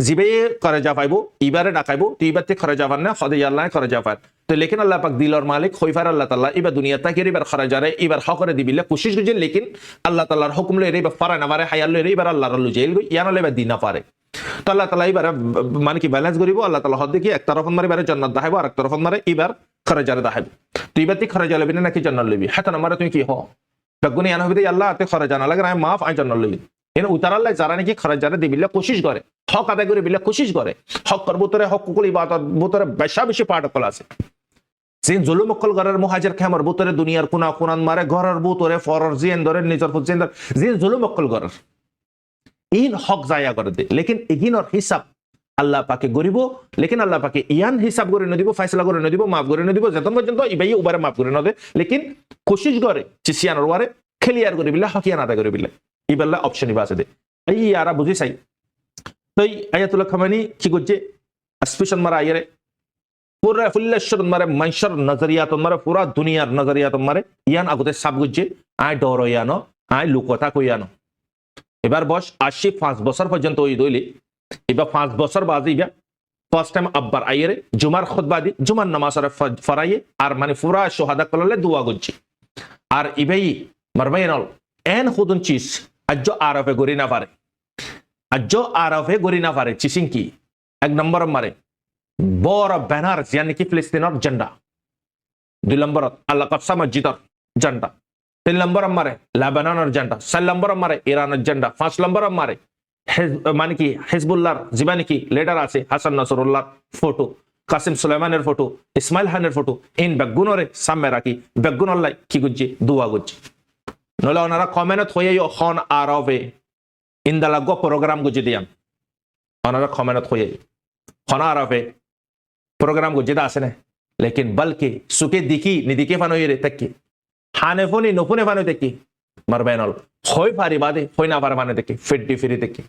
জিবে করে যা পাইবো ইবারে ডাকাইবো ইবাতে করে যাবার না খদে আল্লাহ করে যা পায় তো লেকিন আল্লাহ পাক দিলর মালিক হইফার আল্লাহ তাআলা ইবা দুনিয়া তাকে এবার খরাজারে এবার হক করে দিবিলে কোশিশ গজি লেকিন আল্লাহ তাআলার হুকুম লই এবার ফারা না মারে হায়াল লই এবার আল্লাহর লই জেল গই ইয়ানো লেবা দিনা পারে তো আল্লাহ তাআলা এবার মানে কি ব্যালেন্স করিব আল্লাহ তাআলা হদ দেখি এক তরফ মারে এবারে জান্নাত দেখাইবো আর এক তরফ মারে এবার খরাজারে দেখাইবো তুই ইবাতি খরাজা লবি নাকি জান্নাত লবি হাতা নামারে তুমি কি হ বেগুনি আনো হইতে আল্লাহ তে খরাজা না লাগে মাফ আই জান্নাত লবি এন উতার আল্লাহ যারা নাকি খরাজারে দিবিলে কোশিশ করে হক আদায় করে বিলে কোশিশ করে হক করবো তোরে হক কুকুল ইবাদত বুতরে বেশা বেশি পার্টকল আছে যে জুলুম অকল ঘরের মুহাজির খামার বুতরে দুনিয়ার কোনা কোনান মারে ঘরের বুতরে ফরর জিন ধরে নিজর ফুজিন ধরে যে জুলুম অকল ঘরের ইন হক জায়া করে দে লেকিন ইগিনর হিসাব আল্লাহ পাকে গরিব লেকিন আল্লাহ পাকে ইয়ান হিসাব করে ন দিব ফয়সালা করে ন দিব মাফ করে ন দিব যতন পর্যন্ত ইবাই উবারে মাফ করে ন দে লেকিন কোশিশ করে চিসিয়ানর ওয়ারে ক্লিয়ার করে বিল্লাহ হকিয়ান আদা করে বিল্লাহ ইবাল্লাহ অপশন ইবা আছে দে এই ইয়ারা বুঝি চাই তো আয়াতুল্লাহ খামেনি কি করছে স্পেশাল মারা আইরে পুরা ফুল্লেশ্বর মারে মাইশর নজরিয়াত মারে পুরা দুনিয়ার নজরিয়াত মারে ইয়ান আগতে সাব গুজে আই ডর ইয়ানো আই লুকতা কইয়ানো এবার বস 85 বছর পর্যন্ত ওই দইলে এবার 5 বছর বাজে ইবা ফার্স্ট টাইম আব্বার আইরে জুমার খুতবা দি জুমার নামাজ ফরাইয়ে আর মানে পুরা শাহাদা করলে দোয়া গুজে আর ইবাই মারবাইনাল এন খুদুন চিজ আজ আরফে গরি না পারে আজ আরফে গরি না পারে চিসিং কি এক নম্বর মারে বড় ব্যানার यानी कि ফিলিস্তিনের ঝান্ডা দুই নম্বর আল আকসা মসজিদের ঝান্ডা তিন নম্বর মারে লেবাননের ঝান্ডা চার নম্বর মারে ইরানের ঝান্ডা পাঁচ নম্বর মারে মানে কি হিজবুল্লাহর জীবানি কি লিডার আছে হাসান নাসরুল্লাহর ফটো কাসিম সুলাইমানের ফটো ইসমাইল খানের ফটো ইন বেগুনরে সামনে রাখি বেগুনল্লাই কি গুজি দোয়া গুজি নলে ওনারা কমেন্ট হয়ে খন আরবে ইন্দালাগো প্রোগ্রাম গুজি দিয়াম ওনারা কমেন্ট হয়ে খন আরবে प्रोग्राम को जिदा आसने लेकिन बल्कि सुके दिखी निदिके फानो ये तक्की हाने फोनी नफुने फानो तक्की मरबैनल होय फारी बादे होय ना फार माने तक्की फिट फिरी तक्की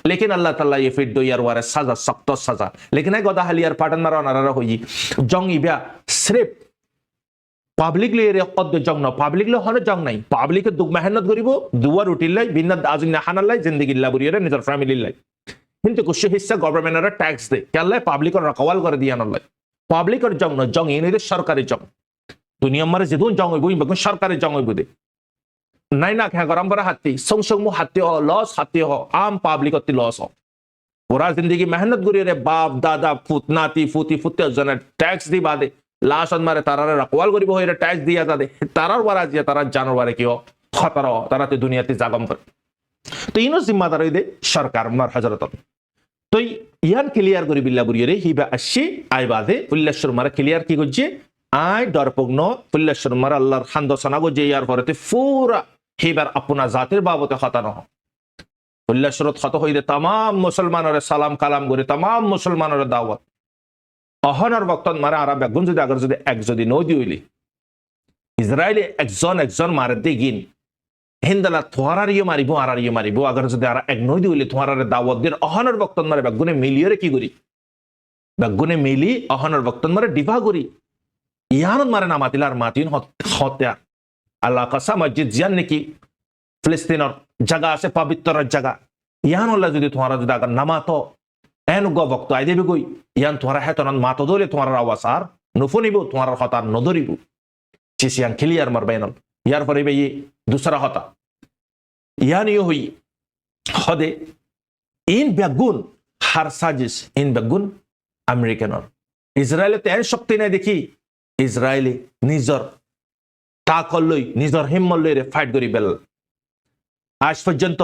लेकिन अल्लाह ताला ये फिट दो यार वारे सजा सख्त सजा लेकिन है गोदा हलियार पाटन मारो नरा होई जंग इबिया सिर्फ पाब्लिक ले रे कद जंग ना पाब्लिक ले हने जंग नहीं पाब्लिक के दुख मेहनत करिबो दुआ रुटिल लाई बिन्नत आजिन हानाल लाई जिंदगी लाबुरिया निजर फैमिली लाई কিন্তু কিছু হিস্সা গভর্নমেন্টের ট্যাক্স দেয় কেলে পাবলিকের রকওয়াল করে দিয়া নয় পাবলিকের জং না জং এনে সরকারি জং দুনিয়া মারে যেদুন জং হইব বেগুন সরকারি জং হইব দে নাই না খা গরম করে হাতি সংসং মু হাতি হ লস হাতি হ আম পাবলিক অতি লস হ পুরা জিন্দগি মেহনত করি রে বাপ দাদা ফুত নাতি ফুতি ফুতে জনে ট্যাক্স দি বাদে লাশ মারে তারারে রকওয়াল করিব হইরে ট্যাক্স দিয়া দাদে তারার ওয়ারা দিয়া তারা জানোয়ারে কি হ খতর তারাতে দুনিয়াতে জাগম করে তো ইনো জিম্মাদার হই দে সরকার মার হযরত তো ইয়ান ক্লিয়ার করি বিল্লা বুরিয়ে হিবা আসি আই বাদে ফুল্লেশ্বর মারা ক্লিয়ার কি করছে আই ডরপগ্ন ফুল্লেশ্বর মারা আল্লাহর খান্দ সানা গো যে ইয়ার পরেতে পুরা হিবার আপনা জাতির বাবতে খতানো ফুল্লেশ্বরত খত হইদে तमाम মুসলমানরে সালাম কালাম করে तमाम মুসলমানরে দাওয়াত অহনার বক্তন মারা আরব একজন যদি আগর যদি এক যদি নদী হইলি ইসরায়েলে একজন মারে দিগিন হিন্দালা থোয়ারারিও মারিবো আরারিও মারিবো আগার যদি আর এক নদী হইলে থোয়ারারে দাওয়াত দিন অহনার বক্তন মারে বেগুনে মিলিয়রে কি করি বেগুনে মিলি অহনার বক্তন মারে ডিভা করি ইয়ানত মারে নামাতিলার মাতিন হত্যা আল্লাহ কাসা মসজিদ জিয়ান নাকি ফিলিস্তিনের জায়গা আছে পবিত্র জায়গা ইয়ান আল্লাহ যদি থোয়ারা যদি আগার নামাতো এন গ বক্ত আই দেবে কই ইয়ান থোয়ারা হেতন মাতো দলে থোয়ারার আওয়াজ আর নুফুনিব থোয়ারার হতার নদরিব চিসিয়ান ক্লিয়ার মারবাইনল ইয়ার পরে বে दूसरा होता यानी ये हुई हदे इन बेगुन हर साजिश इन बेगुन अमेरिकन और इजराइल तेन शक्ति नहीं देखी इजराइली निजर ताकल लई निजर हिम्मत लई रे फाइट करी बेल आज पर्यंत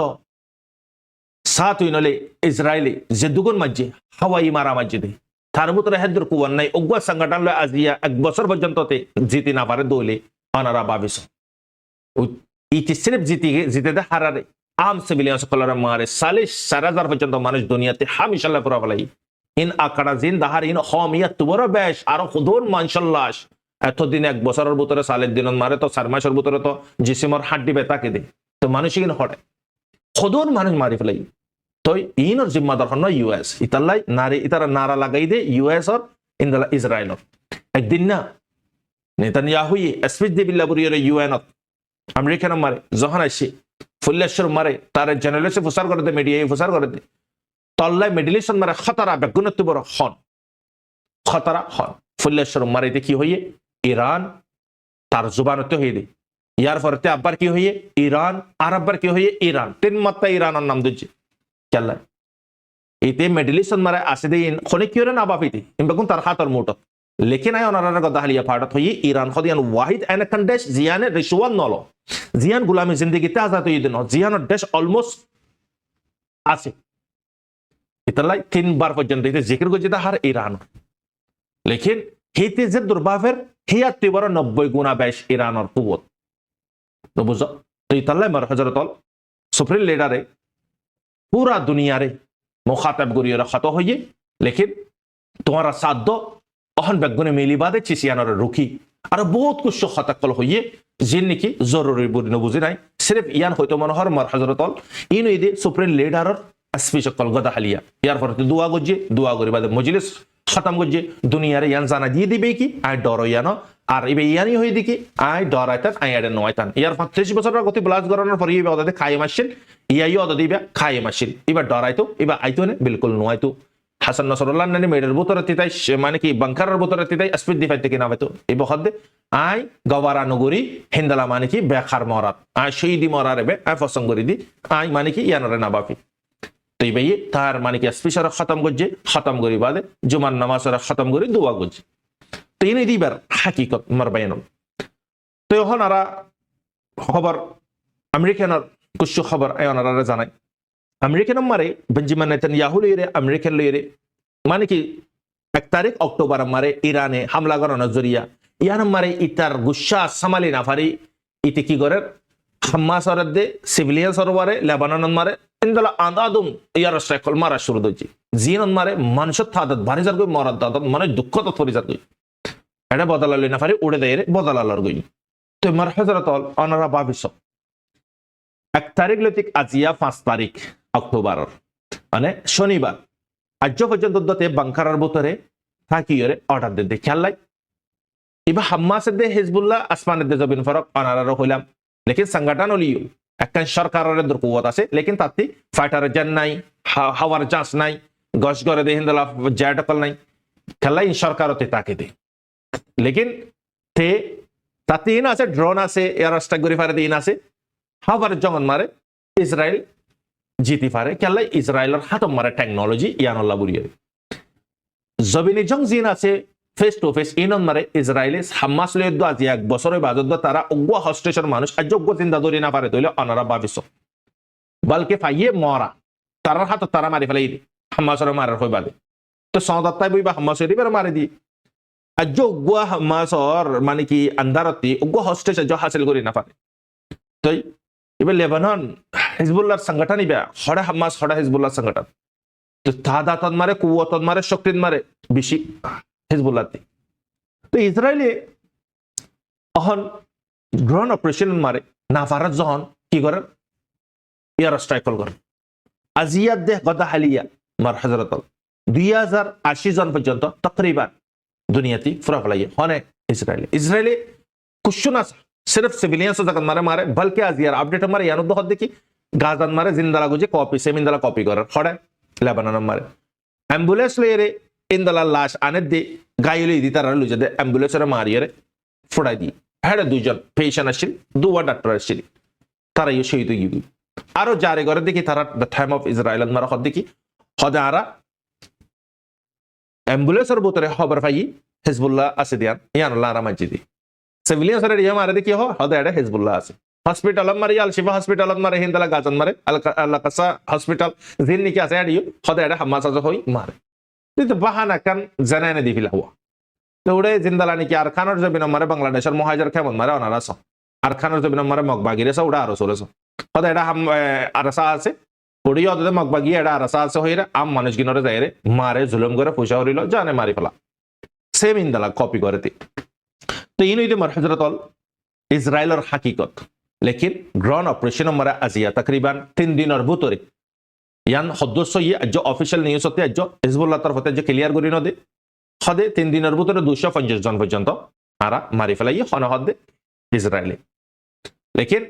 सात हुई इजराइली जे दुगुन मज्जे हवाई मारा मज्जे दे थार बुतरे हेदर कुवन नहीं उग्वा संगठन लय आज या एक बছর पर्यंत ते जीती ना पारे दोले अनारा बाबिस ইতি সিরিফ জিতে দে হারারে আম সিভিলিয়ান সকলের মারে 40,000 পর্যন্ত মানুষ দুনিয়াতে হামিশাল্লাহ পুরা ফেলাই ইন আকাড়া জিন দাহার ইন হমিয়া তুবর বেশ আর খুদুন মানশাল্লাহ এতদিন 1 বছরের ভিতরে সালের দিন মারে তো 4 মাসের ভিতরে তো জিসিমর হাড্ডি বেতাকে দে তো মানুষ কিন হটে খুদুন মানুষ মারি ফেলাই তো ইনর জিম্মাদার হন ইউএস ইতাল্লাই নারী ইতারা নারা লাগাই দে ইউএস আর ইনদালা ইসরায়েল একদিন না নেতানিয়াহু স্পিচ দিবিল্লা বুরিয়রে ইউএন আমেরিকান মারে যখন আসি ফুল্লেশ্বর মারে তার জেনারেলসে ফুসার করে দে মিডিয়া ফুসার করে দে তল্লাই মিডল ইস্ট মারে খতরা বেগুনত বড় হন খতরা হন ফুল্লেশ্বর মারে কি হইয়ে ইরান তার জুবানতে হয়ে দে ইয়ার পরতে আব্বার কি হইয়ে ইরান আর আব্বার কি হইয়ে ইরান 3 মাত্রা ইরানের নাম দিচ্ছে কেলা এতে মিডল ইস্ট মারে আসে দে খনি কিরে না বাপিতে বেগুন তার হাতর মুঠত लेकिन आय ओनारा गदा हलिया फाड़त होई ईरान खदियान वाहिद एन कंडेश जियान रिशुवान नलो जियान गुलामी जिंदगी ते आजाद होई दिन जियान देश ऑलमोस्ट আছে ইতালাই 3 বার পর্যন্ত এতে জিকির করছে হার ইরান लेकिन হেতে যে দুর্ভাবের হিয়াতে বড় 90 গুণা বেশ ইরানের কুওত তো বুঝো তো ইতালাই মার হযরত সুপ্রিম লিডারে পুরা দুনিয়ারে মুখাতাব করিয়ে খাতো হইয়ে लेकिन তোমার সাধ্য অহন বেগুনে মিলিবাদে চিসিয়ানোর রুখি আর বহুত কুশ খতাকল হইয়ে জিন নাকি জরুরি বুঝি নাই সির্ফ ইয়ান হয়তো মনোহর মার হযরতল ইন ইদে সুপ্রিম লিডারর স্পিচ কল গদা হালিয়া ইয়ার পরে দোয়া গজ্জে দোয়া করি বাদে মজলিস খতম গজ্জে দুনিয়ারে ইয়ান জানা দিয়ে দিবে কি আই ডর ইয়ানো আর ইবে ইয়ানি হই দিকি আই ডর আইতান আই আডে নয়তান ইয়ার 35 বছর গতি ব্লাস গরানোর পরে ইবে ওদাতে খাই মাসিল ইয়াই ওদা দিবে খাই মাসিল এবার ডর আইতো এবার আইতো না বিলকুল নয়তো হাসান নসরুল্লাহ নানি মেডের বুতরে তিতাই মানে কি বাংকারের বুতরে তিতাই স্পিড দি ফাইতে কিনা হয়তো এই বখদে আই গওয়ারা নগরী হিন্দালা মানে কি বেখার মরাত আই শহীদি মরারে বে আই ফসং করি দি আই মানে কি ইয়ানরে না বাপি তো এই তার মানে কি স্পিচার খতম গজ্জে খতম করি বাদে জুমার নামাজের খতম করি দোয়া গজ্জে তো ইনি দিবার হাকিকত মার বায়ান তো এখন আরা খবর আমেরিকানের কিছু খবর আই ওনারা জানাই আমেরিকান মারে বেঞ্জামিন নেতানিয়াহু লইরে আমেরিকান লইরে মানে কি 1 তারিখ অক্টোবর মারে ইরানে হামলা করার জরিয়া ইয়ান মারে ইতার গুসা সামালি না পারি ইতে কি করে হামাস আর দে সিভিলিয়ান সরবারে লেবানন মারে ইনদালা আদাদুম ইয়ার সাইকেল মারা শুরু হইছে জিন মারে মানুষ থাদত ভারি জার কই মরাদ দাদত মানে দুঃখ তো থরি জার কই এটা বদলালে না পারি উড়ে দেয় বদলালার কই তো মার হযরত অনরা বাবিস 1 তারিখ লতিক আজিয়া 5 তারিখ অক্টোবর মানে শনিবার আজ পর্যন্ত দতে বাংকারার ভিতরে থাকিরে অর্ডার দিতে খেয়াল লাই এবার হামাসের দে হিজবুল্লাহ আসমানের দে জবিন ফরক অনারার হইলাম লেকিন সংগঠন হলিও একখান সরকারের দুর্কুয়ত আছে লেকিন তাতে ফাইটারের জান নাই হাওয়ার চান্স নাই গস গরে দে হিন্দলা জ্যাটকল নাই খেলাই সরকারতে তাকে দে লেকিন তে তাতে ইন আছে ড্রোন আছে এয়ার স্ট্রাইক করে ফারে দিন আছে হাওয়ার জঙ্গন মারে ইসরায়েল জিতি পারে কেলাই ইসরায়েলের হাতম মারে টেকনোলজি ইয়ানল্লাহ বুড়িয়ে জবিনি জং জিন আছে ফেস টু ফেস ইনন মারে ইসরায়েলে হামাস লয়দ আজি 1 বছরের বাজত তারা অগ্য হস্টেশন মানুষ অযোগ্য চিন্তা ধরে না পারে তইলে অনারা ভাবিস বলকে ফাইয়ে মরা তারার হাত তারা মারি ফেলাই হামাসের মারার হই বাদে তো সদাত্তাই বইবা হামাসের এবারে মারি দি অযোগ্য হামাসর মানে কি আন্দারতি অগ্য হস্টেশন যা হাসিল করে না পারে তই এবার লেবানন হিজবুল্লাহর সংগঠন ইবা হড়া হামাস হড়া হিজবুল্লাহর সংগঠন তো তাদাতন মারে কুওয়াতন মারে শক্তিন মারে বেশি হিজবুল্লাহতে তো ইসরায়েলে অহন ড্রোন অপারেশন মারে না ভারত যখন কি করে এয়ার স্ট্রাইক করে আজিয়াত দেহ গদা হালিয়া মার হযরত 2080 জন পর্যন্ত তকরিবান দুনিয়াতে ফুরা ফলাইয়ে হনে ইসরায়েলে কুশনা सिर्फ सिविलियंस जगत मारे मारे बल्कि आज यार अपडेट हमारे यानो दो देखी गाजन मारे जिंदला गुजे कॉपी सेमिंदला कॉपी कर खड़े लेबानन मारे एम्बुलेंस ले रे इंदला लाश आने दे गायले दी तारा लुजे दे एम्बुलेंस रे मारिये रे फुडाई दी हेड दुजन पेशेंट आशिल दुवा डॉक्टर आशिल तारा ये शहीद होई आरो जारे करे देखी तारा द टाइम ऑफ इजराइल मारा खद देखी खदारा एम्बुलेंस रे बोतरे खबर पाई हिजबुल्लाह असदियान यानुल्लाह रामजीदी সিভিলিয়ান সরে ইয়া মারে দেখি হদা এটা হিজবুল্লাহ আছে হসপিটাল মারে আল শিফা হসপিটাল মারে হিন্দালা গাজন মারে আল কাসা হসপিটাল জিন নিকি আছে আডিও হদা এটা হামাস আজ হই মারে তো বাহানা কান জানানে দিফিলা হওয়া তো ওরে জিন্দালা নিকি আর খানর জবিন মারে বাংলাদেশের মহাজার কেমন মারে অনারা আর খানোর জমিন মারে মগবাগিরে ওটা আরো চলেছে হয়তো এটা আরসা আছে পড়িয়ে অত মগবাগি এটা আরসা আছে হইরে আম মানুষ গিনরে যাই রে মারে জুলুম করে পয়সা হরিল জানে মারি ফেলা সেম ইন্দালা কপি করে তো ইনুইতে মার হজরতল ইসরায়েলের হাকিকত লেকিন গ্রহণ অপারেশন মারা আজিয়া তকরিবান 3 দিনের ভিতরে ইয়ান সদস্য আজ অফিসিয়াল নিউজ হতে আজ হিজবুল্লাহ তরফতে যে ক্লিয়ার করি নদে হদে 3 দিনের ভিতরে 250 জন পর্যন্ত আরা মারি ফেলাই হনহদে ইসরায়েলে লেকিন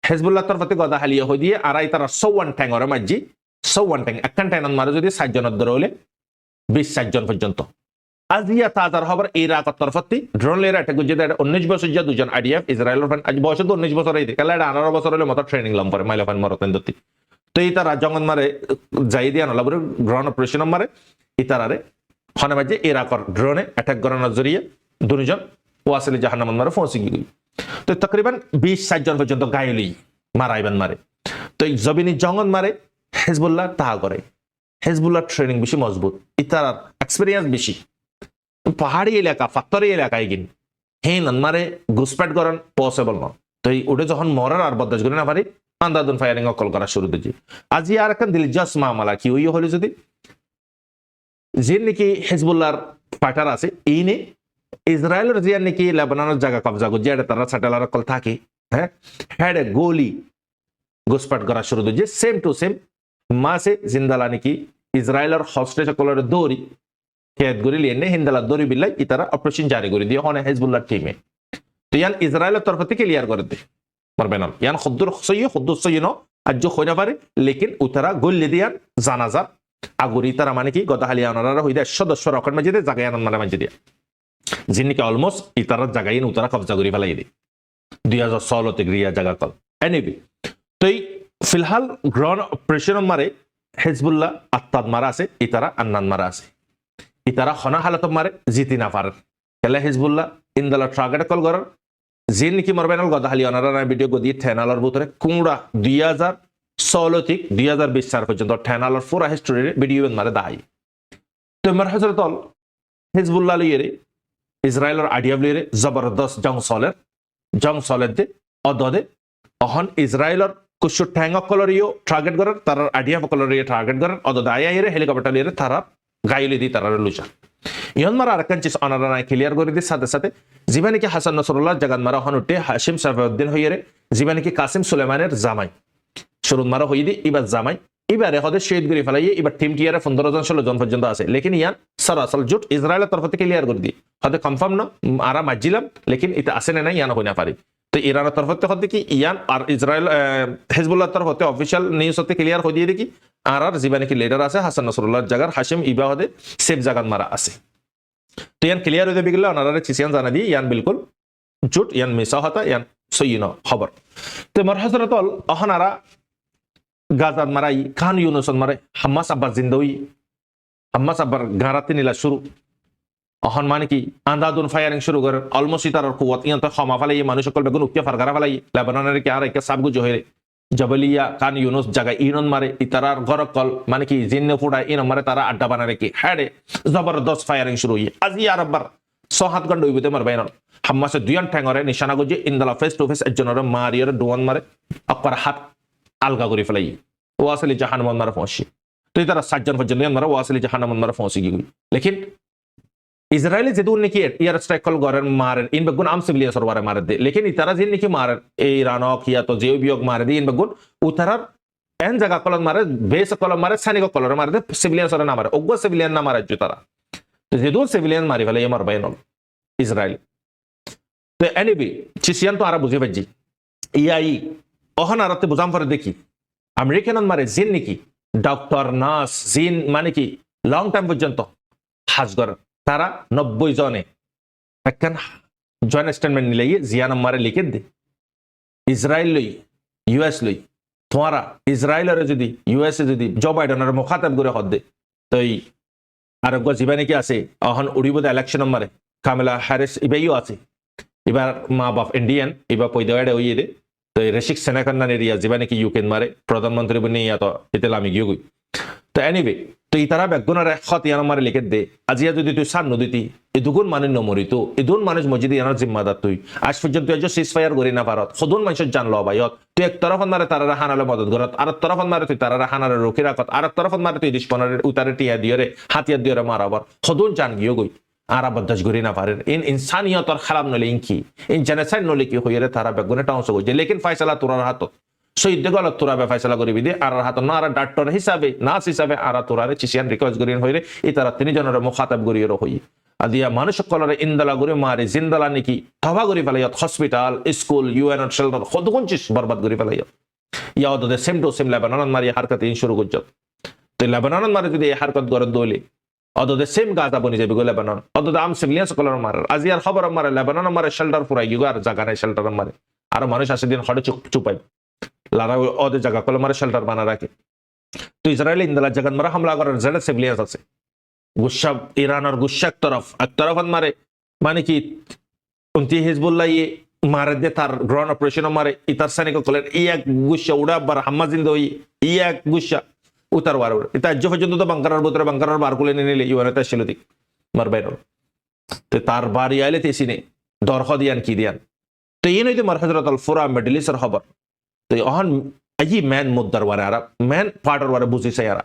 হিজবুল্লাহ তরফতে গদা হালিয়া হই দিয়ে আরাই তারা 54 ট্যাঙ্গরে মাঝি 54 ট্যাঙ্গ একখান ট্যাঙ্গন মারে যদি 60 জনের ধরে হলে 20-60 জন পর্যন্ত আজিয়া তাজার খবর ইরাক তরফতি ড্রোন লেরা এটা গুজে 19 বছর যা দুজন আইডিএফ ইসরায়েলের ফ্যান আজ বয়স তো 19 বছর হইতে কালা 18 বছর হলে মত ট্রেনিং লম পরে মাইলাফান মরতেন দতি তো এই তারা জঙ্গন মারে যাই দিয়া নলা বরে গ্রহণ অপারেশন মারে ইতারারে হনে মাঝে ইরাকর ড্রোনে অ্যাটাক করানোর জরিয়ে দুজন ওয়াসিল জাহান্নাম মারে ফসি গই তো তকরিবান 20-60 জন পর্যন্ত গায়লি মারাইবেন মারে তো এই জবিনি জঙ্গন মারে হিজবুল্লাহ তা করে হিজবুল্লাহ ট্রেনিং বেশি মজবুত ইতারার এক্সপেরিয়েন্স বেশি পাহাড়ি এলাকা ফাত্তরি এলাকায় গিন হেন মারে ঘুসপেট করান পসিবল না তো এই ওটা যখন মরার আর বদাস করে না পারি আন্দাদুন ফায়ারিং অকল করা শুরু দিয়েছি আজি আর একটা দিলজাস মামলা কি ওই হলে যদি যে নাকি হিজবুল্লাহর ফাইটার আছে এই নে ইসরায়েলের যে নাকি লেবাননের জায়গা কবজা করছে এটা তারা স্যাটেলার অকল থাকে হ্যাঁ হেড গোলি ঘুসপেট করা শুরু দিয়েছে সেম টু সেম মাসে জিন্দালা নাকি ইসরায়েলের হস্টেজ অকলের দৌড়ি কেদ করে লিয়ে হিন্দালা দরি বিল্লাই ইতারা অপারেশন জারি করে দিয়ে হনে হিজবুল্লাহ টিমে তো ইয়ান ইসরায়েলের তরফ থেকে ক্লিয়ার করে দে পারবে না ইয়ান খুদ্দুর সই ন আজ হই না পারে লেকিন উতারা গল্লি দিয়ান জানাজা আগুরি তারা মানে কি গদাহালি আনারা হই দেয় সদস্য রকম মাঝে দিয়ে জায়গায় আনন্দ মানে মাঝে দিয়া যিনিকে অলমোস্ট ইতারা জায়গায় উতারা কবজা করে ফেলাই দিয়ে 2016 গ্রিয়া জায়গা কল এনিবি তো এই ফিলহাল গ্রহণ অপারেশন মারে হিজবুল্লাহ আত্মাদ মারা আছে ইতারা আন্নান মারা আছে ইতারা হনা হালত মারে জিতি না পারে কেলে হিজবুল্লাহ ইন্দালা টার্গেট কল করার যে নাকি মরবেনাল গদাহালি অনারা ভিডিও গদি ঠেনালার ভিতরে কুমড়া 2016 থেকে 2020 সাল পর্যন্ত ঠেনালার পুরা হিস্টোরি ভিডিও মারে দাই তো মার হযরতল হিজবুল্লাহ লিয়ে ইসরায়েলের আইডিয়া লিয়ে জবরদস্ত জং সলের দে অদদে অহন ইসরায়েলের কুশু ঠ্যাং কলরিও টার্গেট করার তার আইডিয়া কলরিও টার্গেট করার অদদে আইরে হেলিকপ্টার লিয়ে তারা গাইলি দি তারা লুচা ইহন মারা আরেকখান চিজ অনারা ক্লিয়ার করে দিয়ে সাথে সাথে জীবানিকে হাসান নসরুল্লাহ জাগান মারা হনুটে হাসিম সাফাউদ্দিন হইরে জীবানিকে কাসিম সুলেমানের জামাই শুরুন মারা হই দি এবার জামাই এবারে হদে শহীদ করে ফেলাই এবার টিম টিয়ারে 15 জন 16 জন পর্যন্ত আছে লেকিন ইয়ান সরাসল জুট ইসরায়েলের তরফ থেকে ক্লিয়ার করে দি হদে কনফার্ম না আরা মাজিলাম লেকিন এটা আসে না ইয়ান হই না পারি তো ইরানের তরফ থেকে হদে কি ইয়ান আর ইসরায়েল হিজবুল্লাহর তরফ থেকে অফিশিয়াল নিউজ হতে ক্লিয়ার হই দিয়ে দেখি আর জীবানিকে লিডার আছে হাসান নসরুল্লাহ জাগার হাসিম ইবা হদে সেফ জাগান মারা আছে তো ইয়ান ক্লিয়ার হয়ে বিগলে ওনারা চিসিয়ান জানা দিয়ে ইয়ান বিলকুল জুট ইয়ান মিসা হতা ইয়ান সইন খবর তো মার হযরতল অহনারা গাজাত মারাই খান ইউনুসন মারে হামাস আব্বার জিন্দই হামাস আব্বার গারাতে নিলা শুরু অহন মানে কি আন্দাদুন ফায়ারিং শুরু করে অলমোস্ট তার কুয়াত ইয়ান তো ক্ষমা ফালাই মানুষ সকল বেগুন উক্তিয়া ফারগারা ফালাই লেবাননের কি আর একটা সাবগু জহিরে জবলিয়া কান ইউনুস জায়গা ইনন মারে ইতারার গরকল মানে কি জিন্ন ফুডা ইন মারে তারা আড্ডা বানা রেখে হ্যাডে জবরদস্ত ফায়ারিং শুরু হই আজি আর আব্বার 6-7 ঘন্টা হইবতে মার বাইন হাম্মাসে দুয়ান ঠ্যাঙ্গরে নিশানা গজে ইনদালা ফেস টু ফেস একজনের মারিয়ার ডোয়ান মারে আপার হাত আলগা করে ফেলাই ওয়াসিল জাহান্নাম মারে ফসি তো তারা 60 জন পর্যন্ত মারে ওয়াসিল জাহান্নাম মারে ফসি গই লেকিন ইসরায়েলি যেদুন নাকি ইয়ার স্ট্রাইক কল গরেন মারেন ইন বেগুন আম সিভিলিয়ান সরবারে মারে দে লেকিন ইতারা যে নাকি মারেন এই ইরানক ইয়া তো যে বিয়োগ মারে দি ইন বেগুন উতারার এন জায়গা কলন মারে বেস কলন মারে সানিক কলর মারে দে সিভিলিয়ান সর না মারে ওগো সিভিলিয়ান না মারে জুতারা তো যেদুন সিভিলিয়ান মারি ফেলে মার বাইনল ইসরায়েল তো এনিবি চিসিয়ান তো আরা বুঝে পাজি ইয়াই অহন আরাতে বুঝাম পরে দেখি আমেরিকান মারে জিন নাকি ডক্টর নার্স জিন মানে কি লং টাইম পর্যন্ত হাজগর তারা 90 জনে একখান জয়েন্ট স্টেটমেন্ট নিলে জিয়া নাম্বারে লিখে দে ইসরায়েল লই ইউএস লই তোমারা ইসরায়েলের যদি ইউএসএ যদি জো বাইডেনের মুখাতাব করে হদ দে তো এই আরোগ্য জীবানি কি আছে অহন উড়িব ইলেকশন নাম্বারে কামেলা হ্যারিস ইবেইও আছে এবার মা বাপ ইন্ডিয়ান এবার পয়দাড়ে ওই দে তো রেশিক সেনাকান্না এরিয়া জীবানি কি ইউকেন মারে প্রধানমন্ত্রী বনি ইয়া তো এতে আমি গিয়ে গই তো এনিওয়ে তো ইতারা বেগুনারে খতিয়ান মারে লিখে দে আজিয়া যদি তুই সান নদীতি এই দুগুণ মানুষ নমরিত এই দুন মানুষ মসজিদ ইয়ানোর জিম্মাদার তুই আজ পর্যন্ত তুই সিজ ফায়ার করি না পারত সদুন মানুষের জানলো বাইয়ত তুই এক তরফত মারে তারা হানালে মদত করত আর তরফত মারে তুই তারা হানারে রুখি রাখত আর তরফত মারে তুই দিশপনের উতারে টিয়া দিয়ে রে হাতিয়ার দিয়ে মারাবার সদুন জান গিয়ে গই আর আবদাস করি না পারে ইন ইনসানিয়তর খারাপ নলে ইনকি ইন জেনেসাইড নলে কি হইরে তারা বেগুনে টাউন্স গই লেকিন ফাইসালা তোরার হাতত শহীদ গলত তোরা ফাইসলা করিবি দে আর হাত না আর ডাক্তার হিসাবে নার্স হিসাবে আর তোরারে চিসিয়ান রিকোয়েস্ট করিন হইরে ই তারা তিনি জনের মুখাতাব করিয়ে হই আদিয়া মানুষ কলরে ইন্দালা করে মারে জিন্দালা নাকি তবা করি ফেলাইয়ত হসপিটাল স্কুল ইউএন শেল্টার কতক্ষণ চিস বরবাদ করি ফেলাইয়ত ইয়া ওদের সেম টু সেম লেবানন মারি হারকত ইন শুরু করছত তো লেবানন মারে যদি এই হারকত গড়ে দইলে ওদের সেম গাজা বনি যাবে গো লেবানন ওদের আম সিভিলিয়ান্স কলর মারে আজিয়ার খবর মারে লেবানন মারে শেল্টার পুরাই গিয়ে আর জায়গা নাই শেল্টার মারে আর মানুষ আসে দিন হড়ে চুপাই লারা ওদের জায়গা কলে মারে শেল্টার বানা রাখে তো ইসরায়েল ইন্দালা জায়গা মারা হামলা করার জেলে সিভিলিয়ান্স আছে গুসা ইরানের গুসা এক তরফ মারে মানে কি উনতি হিজবুল্লাহ ইয়ে মারে দে তার গ্রাউন্ড অপারেশন মারে ইতার সৈনিক কলের ই এক গুসা উড়া বার হাম্মা জিন্দ ই এক গুসা উতার বার এটা আজ পর্যন্ত তো বাংকারের ভিতরে বাংকারের বার কুলে নিলে ইউএনএতে ছিল দিক মার বাইর তো তার বাড়ি আইলে তেসিনে দরখ দিয়ান কি দিয়ান তো এই নইতে মার হজরত আল ফুরা মিডল ইস্টের খবর তো অহন আজি ম্যান মুদ্দার ওয়ারে আরা ম্যান পার্টার ওয়ারে বুঝিছে আরা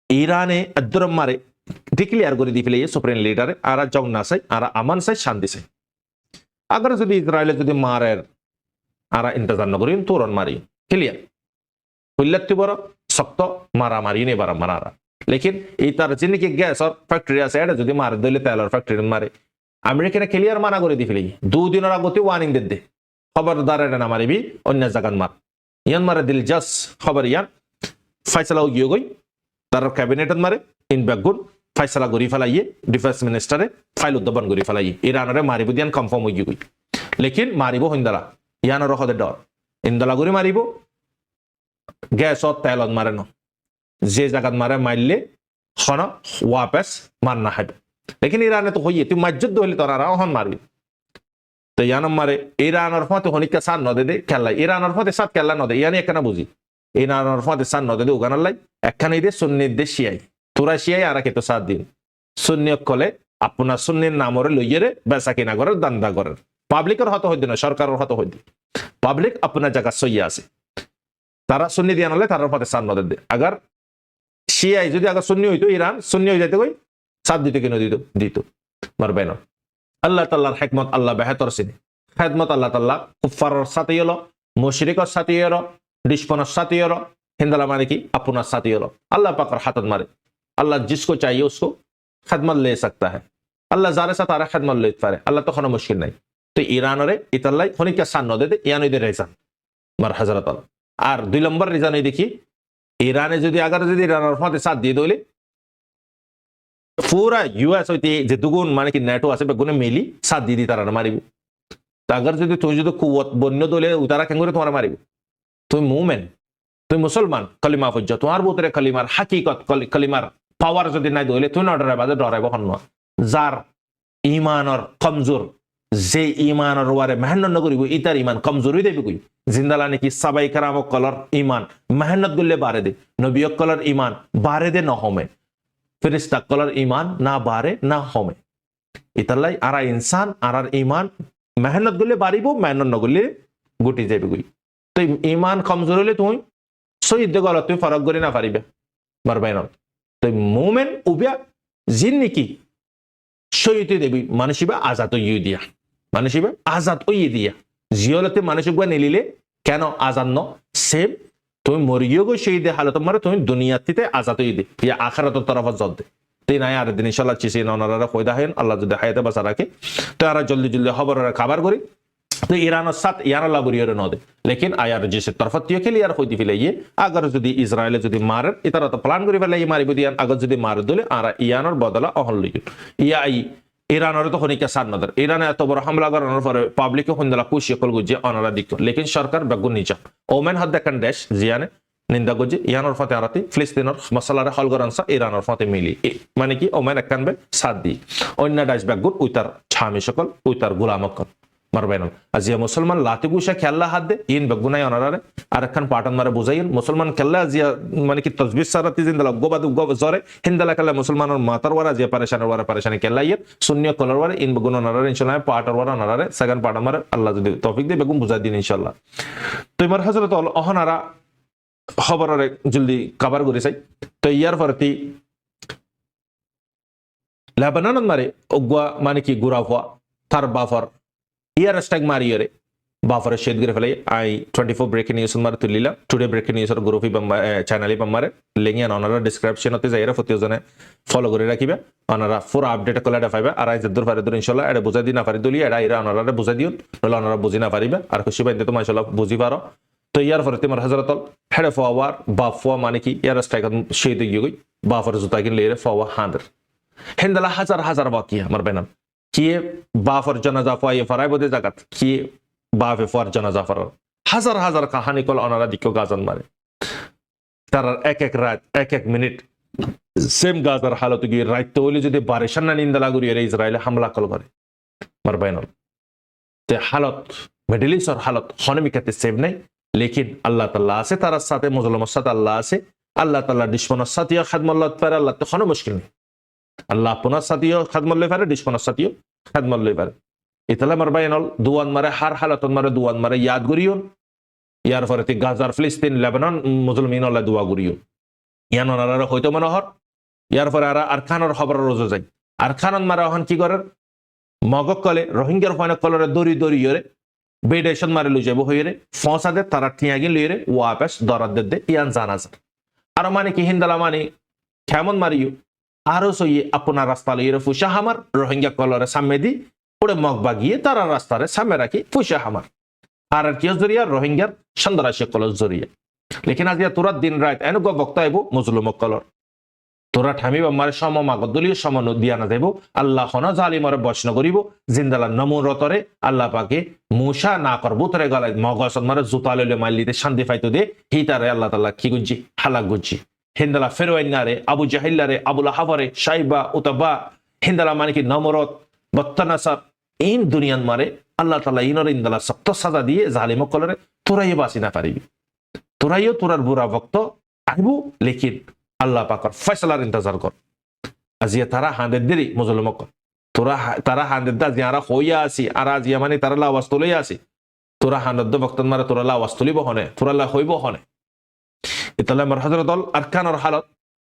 ইরানে আদরম মারে ডিক্লেয়ার করে দি ফেলে সুপ্রিম লিডারে আরা জং না চাই আরা আমান চাই শান্তি চাই আগার যদি ইসরায়েলে যদি মারের আরা ইন্তজার নকরি তোরন মারি ক্লিয়ার হইলাত্তি বড় শক্ত মারামারি নেই বারা মারা লেকিন এই তার যিনি গ্যাসর ফ্যাক্টরি আছে এটা যদি মারে দিলে তেলের ফ্যাক্টরি মারে আমেরিকানে ক্লিয়ার মানা করে দি ফেলে দুদিনের আগতে ওয়ার্নিং দে খবরদার এটা না মারিবি অন্য জায়গাত মার ইয়ান মারে দিল জাস খবর ইয়ান ফাইসলাও গিয়ে গই তার ক্যাবিনেটত মারে ইন বেগুন ফাইসলা করি ফেলাইয়ে ডিফেন্স মিনিস্টারে ফাইল উদ্যাপন করি ফেলাইয়ে ইরানরে মারিব দিয়ান কনফার্ম হয়ে গই লেকিন মারিব হিন্দালা ইয়ানর হদে ডর ইন্দালা করে মারিব গ্যাসত তেলত মারে ন যে জায়গাত মারে মারলে খন ওয়াপেস মার না হাইবে লেকিন ইরানে তো হইয়ে তুই মসজিদ হইলে তোরা হন মারবি তো ইয়ানম মারে ইরানের ফতে হনিকা সান নদে দে খেলা ইরানের ফতে সাত খেলা নদে ইয়ানি একখানা বুঝি ইরানের ফতে সান নদে দে উগানার লাই একখানে দে সুন্নির দে শিয়াই তোরা শিয়াই আর কে তো 7 দিন সুন্নি কলে আপনার সুন্নির নামরে লইয়ে রে বেচা কিনা করার দান্দা করার পাবলিকের হত হইতে না সরকারের হত হইতে পাবলিক আপনার জায়গা সইয়া আছে তারা সুন্নি দিয়া নলে তার ফতে সান নদে দে আগার শিয়াই যদি আগার সুন্নি হইতো ইরান সুন্নি হয়ে যাইতে কই 7 দিতে কেন দিত মারবে না আল্লাহ তাল্লাহর হেকমত আল্লাহ বেহতর চিনি খেদমত আল্লাহ তাল্লাহ কুফারের সাথে এলো মুশরিকের সাথে এলো দুশ্মনের সাথে এলো হিন্দালা মানে কি আপনার সাথে এলো আল্লাহ পাকের হাতত মারে अल्लाह जिसको चाहिए उसको खदमत ले सकता है अल्लाह जारे सा तारा खदमत ले पारे अल्लाह तो खाना मुश्किल नहीं तो ईरान रे इतल्लाई होने क्या सान न दे यानो इधर रीजन मर हजरत और 2 नंबर रीजन देखी ईराने যদি আগার যদি ইরানের সাথে সাথ দিয়ে দিলে পুরা ইউএস হইতে যে দুগুণ মানে কি নেটো আছে বেগুনে মিলি সাথ দিয়ে দি তারা মারিব আগার যদি তুই যদি কুওয়াত বন্য দলে উতারা কেন করে তোমার মারিব তুই মুমিন তুই মুসলমান কলিমা ফুজ্জা তোমার ভিতরে কলিমার হাকিকত কলিমার পাওয়ার যদি নাই দইলে তুই না ডরাইব হন যার ইমানর কমজোর যে ইমানর ওয়ারে মেহনত নকরিব ইতার ইমান কমজোর হই দেবে কই জিন্দালা নাকি সাবাই কারাম কলর ইমান মেহনত গুলে বারে দে নবী কলর ইমান বারে দে না হমে ফেরেশতা কলর ইমান না বারে না হমে ইতালাই আরা ইনসান আরার ইমান মেহনত গুলে বাড়িব মেহনত নগলে গুটি যাবে কই তো ইমান কমজোর হলে তুই শহীদ গল তুই ফরক করি না পারিবে মারবাই না তো মোমেন উবিয়া জিন নাকি শহীদ দেবী মানুষিবা আজাদ ইউ দিয়া মানুষিবা আজাদ ইয়ে দিয়া জিয়লতে মানুষক নিলিলে কেন আজাদ ন সেম তুমি মরিও গো শহীদ হালত মারে তুমি দুনিয়াতে আজাদ ইয়ে দে ইয়া আখিরাতের তরফ জদ দে তুই নাই আর দিন ইনশাআল্লাহ চিসি ননারা কইদা হেন আল্লাহ যদি হায়াতে বাঁচা রাখে তো আর জলদি জলদি খবরের খাবার করি तो ईरान साथ यार लाबुरियर न दे लेकिन आयार जिसे तरफतियो के लिए यार होती फिलाइए अगर जदी इजराइल जदी मार इतर तो प्लान करी फेलाइए मारी बुदियान अगर जदी मार दोले आरा ইয়ানোর বদলা অহল লই ইয়া আই ইরানের তো হনিকা সান নদর ইরানে এত বড় হামলা করার পরে পাবলিকে হন্দলা কুশি কল গুজে অনারা দিক लेकिन সরকার বেগুন নিচা ওমেন হদ দেখান দেশ জিয়ানে নিন্দা গুজে ইয়ানোর ফতে আরাতি ফিলিস্তিনের মশলারে হল করানসা ইরানের ফতে মিলি মানে কি ওমেন একখানবে সাথ দি অন্য দেশ বেগুন উইতার ছামি সকল উইতার গোলামকল মারবেন আজিয়া মুসলমান লাতি গুসা খেলা হাত দে ইন বেগুনাই অনারারে আর একখান পাটন মারে বুঝাইন মুসলমান খেলা আজিয়া মানে কি তসবিহ সারাতি জিন্দালা গোবাদ জরে হিন্দালা খেলা মুসলমানের মাতার ওয়ারা আজিয়া পারেশানের ওয়ারা পারেশানি খেলাইয়ের শূন্য কলর ওয়ারা ইন বেগুন অনারারে ইনশাআল্লাহ পাটর ওয়ারা অনারারে সেকেন্ড পাটন মারে আল্লাহ যদি তৌফিক দে বেগুন বুঝাই দিন ইনশাআল্লাহ তো ইমার হযরত অহনারা খবরের জলদি কভার করে চাই তো ইয়ার পরতি লেবানন মারে ওগুয়া মানে কি গুরাফা তার বাফর ইয়ার স্ট্যাগ মারিয়রে বাফর শেদ করে ফেলে আই 24 ব্রেকিং নিউজ মারে তুলিলা টুডে ব্রেকিং নিউজের গ্রুপি চ্যানেলি বাম্মারে লিঙ্ক অনারা ডেসক্রিপশনতে যাইরা ফতিজনে ফলো করে রাখিবে অনারা পুরো আপডেট কলাটা পাইবে আর আই জদ্দুর ফারে দূর ইনশাআল্লাহ এটা বুঝাই দিনা পারি দলি এটা ইরা অনারা বুঝাই দিও নলে অনারা বুঝি না পারিবে আর খুশি বাইতে তো মাশাআল্লাহ বুঝি পারো তো ইয়ার পরে তোমার হযরতল হেডে ফওয়ার বাফওয়া মানে কি ইয়ার স্ট্রাইক শেদ গই বাফর জুতা কিন লেরে ফওয়া হান্ডার হেন্দালা হাজার হাজার বাকিয়া মারবেন কি বাফর জানাজা ফায়ে ফারাই বদে জাগাত কি বাফে ফার জানাজা ফার হাজার হাজার কাহানি কল অনারা দিকো গাজান মারে তার এক এক রাত এক এক মিনিট সেম গাজার হালত গিয়ে রাত তো হইলে যদি বারেশান না নিন্দা লাগুরি ইসরায়েলে হামলা কল করে মারবেন তে হালত মিডল ইস্টর হালত হনমিকাতে সেভ নাই লেকিন আল্লাহ তাআলা আছে তার সাথে মুসলমানের সাথে আল্লাহ আছে আল্লাহ তাআলা দুশমনের সাথে খাদমত পারে আল্লাহ তো কোনো মুশকিল নেই আল্লাহ আপনার সাথীয় খাদমত লই পারে দুশমনের সাথীয় খাদমত লই পারে ইতালা মারবাইনল দুয়ান মারে হার হালাতন মারে দুয়ান মারে ইয়াদ করিও ইয়ার পরে গাজার ফিলিস্তিন লেবানন মুসলমিন আল্লাহ দোয়া করিও ইয়ান ওনারা হয়তো মনে হর ইয়ার পরে আর খানের খবর রোজ যায় আর খানন মারা হন কি করেন মগক কলে রোহিঙ্গার ফাইন কলরে দড়ি দড়িয়রে বেডেশন মারে লই যাবো হইরে ফসা দে তারা ঠিয়াগি লইরে ওয়াপস দরাদ দে ইয়ান জানাজার আর মানে কি হিন্দালা মানে কেমন মারিও আরো সই আপনার রাস্তা লইরে ফুসা হামার রোহিঙ্গা কলরে সামনে দি পড়ে মগবা গিয়ে তারা রাস্তারে সামনে রাখি ফুসা হামার আর কি জরিয়া রোহিঙ্গার সন্দ্রাসী কলর জরিয়া লেকিন আজিয়া তোরা দিন রাত এনুক বক্তাইব মুসলিম কলর তোরা ঠামিব আমার সম মাগদলীয় সমান দিয়া না যাইব আল্লাহ হন জালিমরে বচন করিব জিন্দালা নমুরতরে আল্লাহ পাকে মুসা না করবো তোরে গলায় মগসন মারে জুতা লইলে মাল্লিতে শান্তি পাইতো দে হিতারে আল্লাহ তাআলা কি গুজি হালাক গুজি হিন্দালা ফেরোয়াইনারে আবু জাহিল্লারে আবুল হাফারে সাইবা উতাবা হিন্দালা মানে কি নমরত বত্তানাসার ইন দুনিয়ান মারে আল্লাহ তাআলা ইনর ইন্দালা সপ্ত সাজা দিয়ে জালিম কলরে তোরাই বাসি না পারিবি তোরাইও তোরার বুড়া ভক্ত আইবু লেকিন আল্লাহ পাকর ফয়সালার ইন্তজার কর আজিয়া তারা হাঁদের দেরি মুসলিম তোরা তারা হাঁদের দা যারা হইয়া আসি আর আজিয়া মানে তারা লাওয়াজ তুলিয়া আসি তোরা হাঁদের ভক্তন মারে তোরা লাওয়াজ তুলিব হনে তোরা লা হইব হনে ইতালে আমার হযরতল আরকানর হালত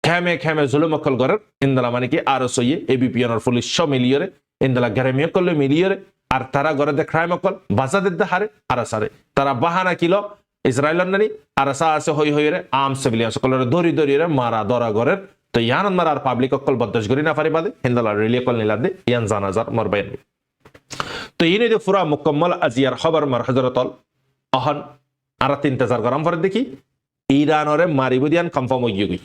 খেমে খেমে জুলুম কল করেন ইন্দালা মানে কি আর সইয়ে এবিপিএনর পুলিশ সব মিলিয়রে ইন্দালা গ্রামিয় করলে মিলিয়রে আর তারা গরে দে ক্রাইম কল বাজাদের দে হারে আর সারে তারা বাহানা কিলো ইসরায়েলের নানি আর সা আছে হই হইরে আম সিভিলিয়ান সকলের দড়ি দড়িরে মারা দরা গরের তো ইয়ান মারা আর পাবলিক কল বদশ করি না পারি বাদে হিন্দালা রিলি কল নিলা দে ইয়ান জানাজার মরবাইন তো ইনি দে পুরা মুকম্মল আজিয়ার খবর মার হযরতল অহন আর ইন্তজার গরম পরে দেখি ইরানরে মারিব দিয়ান কনফার্ম হই গই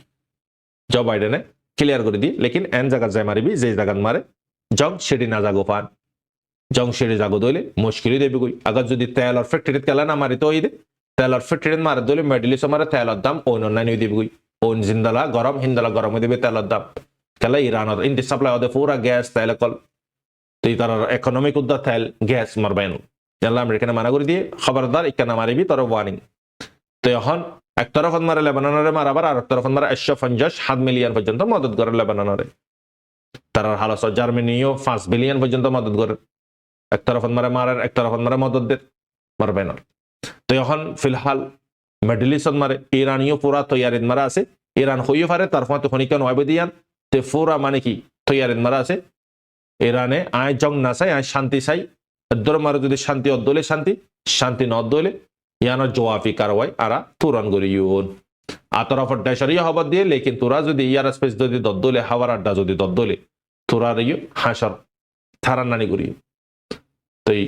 জো বাইডেনে ক্লিয়ার করে দি লেকিন এন জায়গা যায় মারিবি যে জায়গা মারে জং সেটি না জাগো পান জং সেটি জাগো দইলে মুশকিল দেবি কই আগার যদি তেল আর ফ্যাক্টরিতে কেলা না মারি তো ওই দে তেল আর ফ্যাক্টরিতে মারে দইলে মেডলিস মারে তেলের দাম ওন নাই দেবি কই ওন জিন্দালা গরম হিন্দালা গরম দেবে তেলের দাম কেলা ইরানর ইন্ডি সাপ্লাই ওদের পুরা গ্যাস তেল কল তুই তার ইকোনমিক উদ্দা তেল গ্যাস মারবেন আল্লাহ আমেরিকানে মানা করে দিয়ে খবরদার ইকানা মারিবি তোর ওয়ার্নিং তো এখন এক তরফ মারে লেবাননের মারাবার আর এক তরফ মারে 150 মিলিয়ন পর্যন্ত মদত করে লেবাননের তার হালস জার্মানিও 5 বিলিয়ন পর্যন্ত মদত করে এক তরফ মারে এক তরফ মারে মদত দে মারবেন তো এখন ফিলহাল মিডল ইস্ট মারে ইরানিও পুরা তৈয়ারিত মারা আছে ইরান হইও পারে তার ফলে খনিকান হইবে দিয়ান তে পুরা মানে কি তৈয়ারিত মারা আছে ইরানে আয় জং না চাই আয় শান্তি চাই এদর মারে যদি শান্তি অদলে শান্তি শান্তি ন অদলে ইয়ানো জওয়াফি কারওয়াই আরা তুরান গরিউন আতরফ দেশরিয়া হবার দিয়ে লেকিন তোরা যদি ইয়ার স্পেস যদি দদলে হাওয়ার আড্ডা যদি দদলে তোরা রিও হাসর থারান নানি করি তাই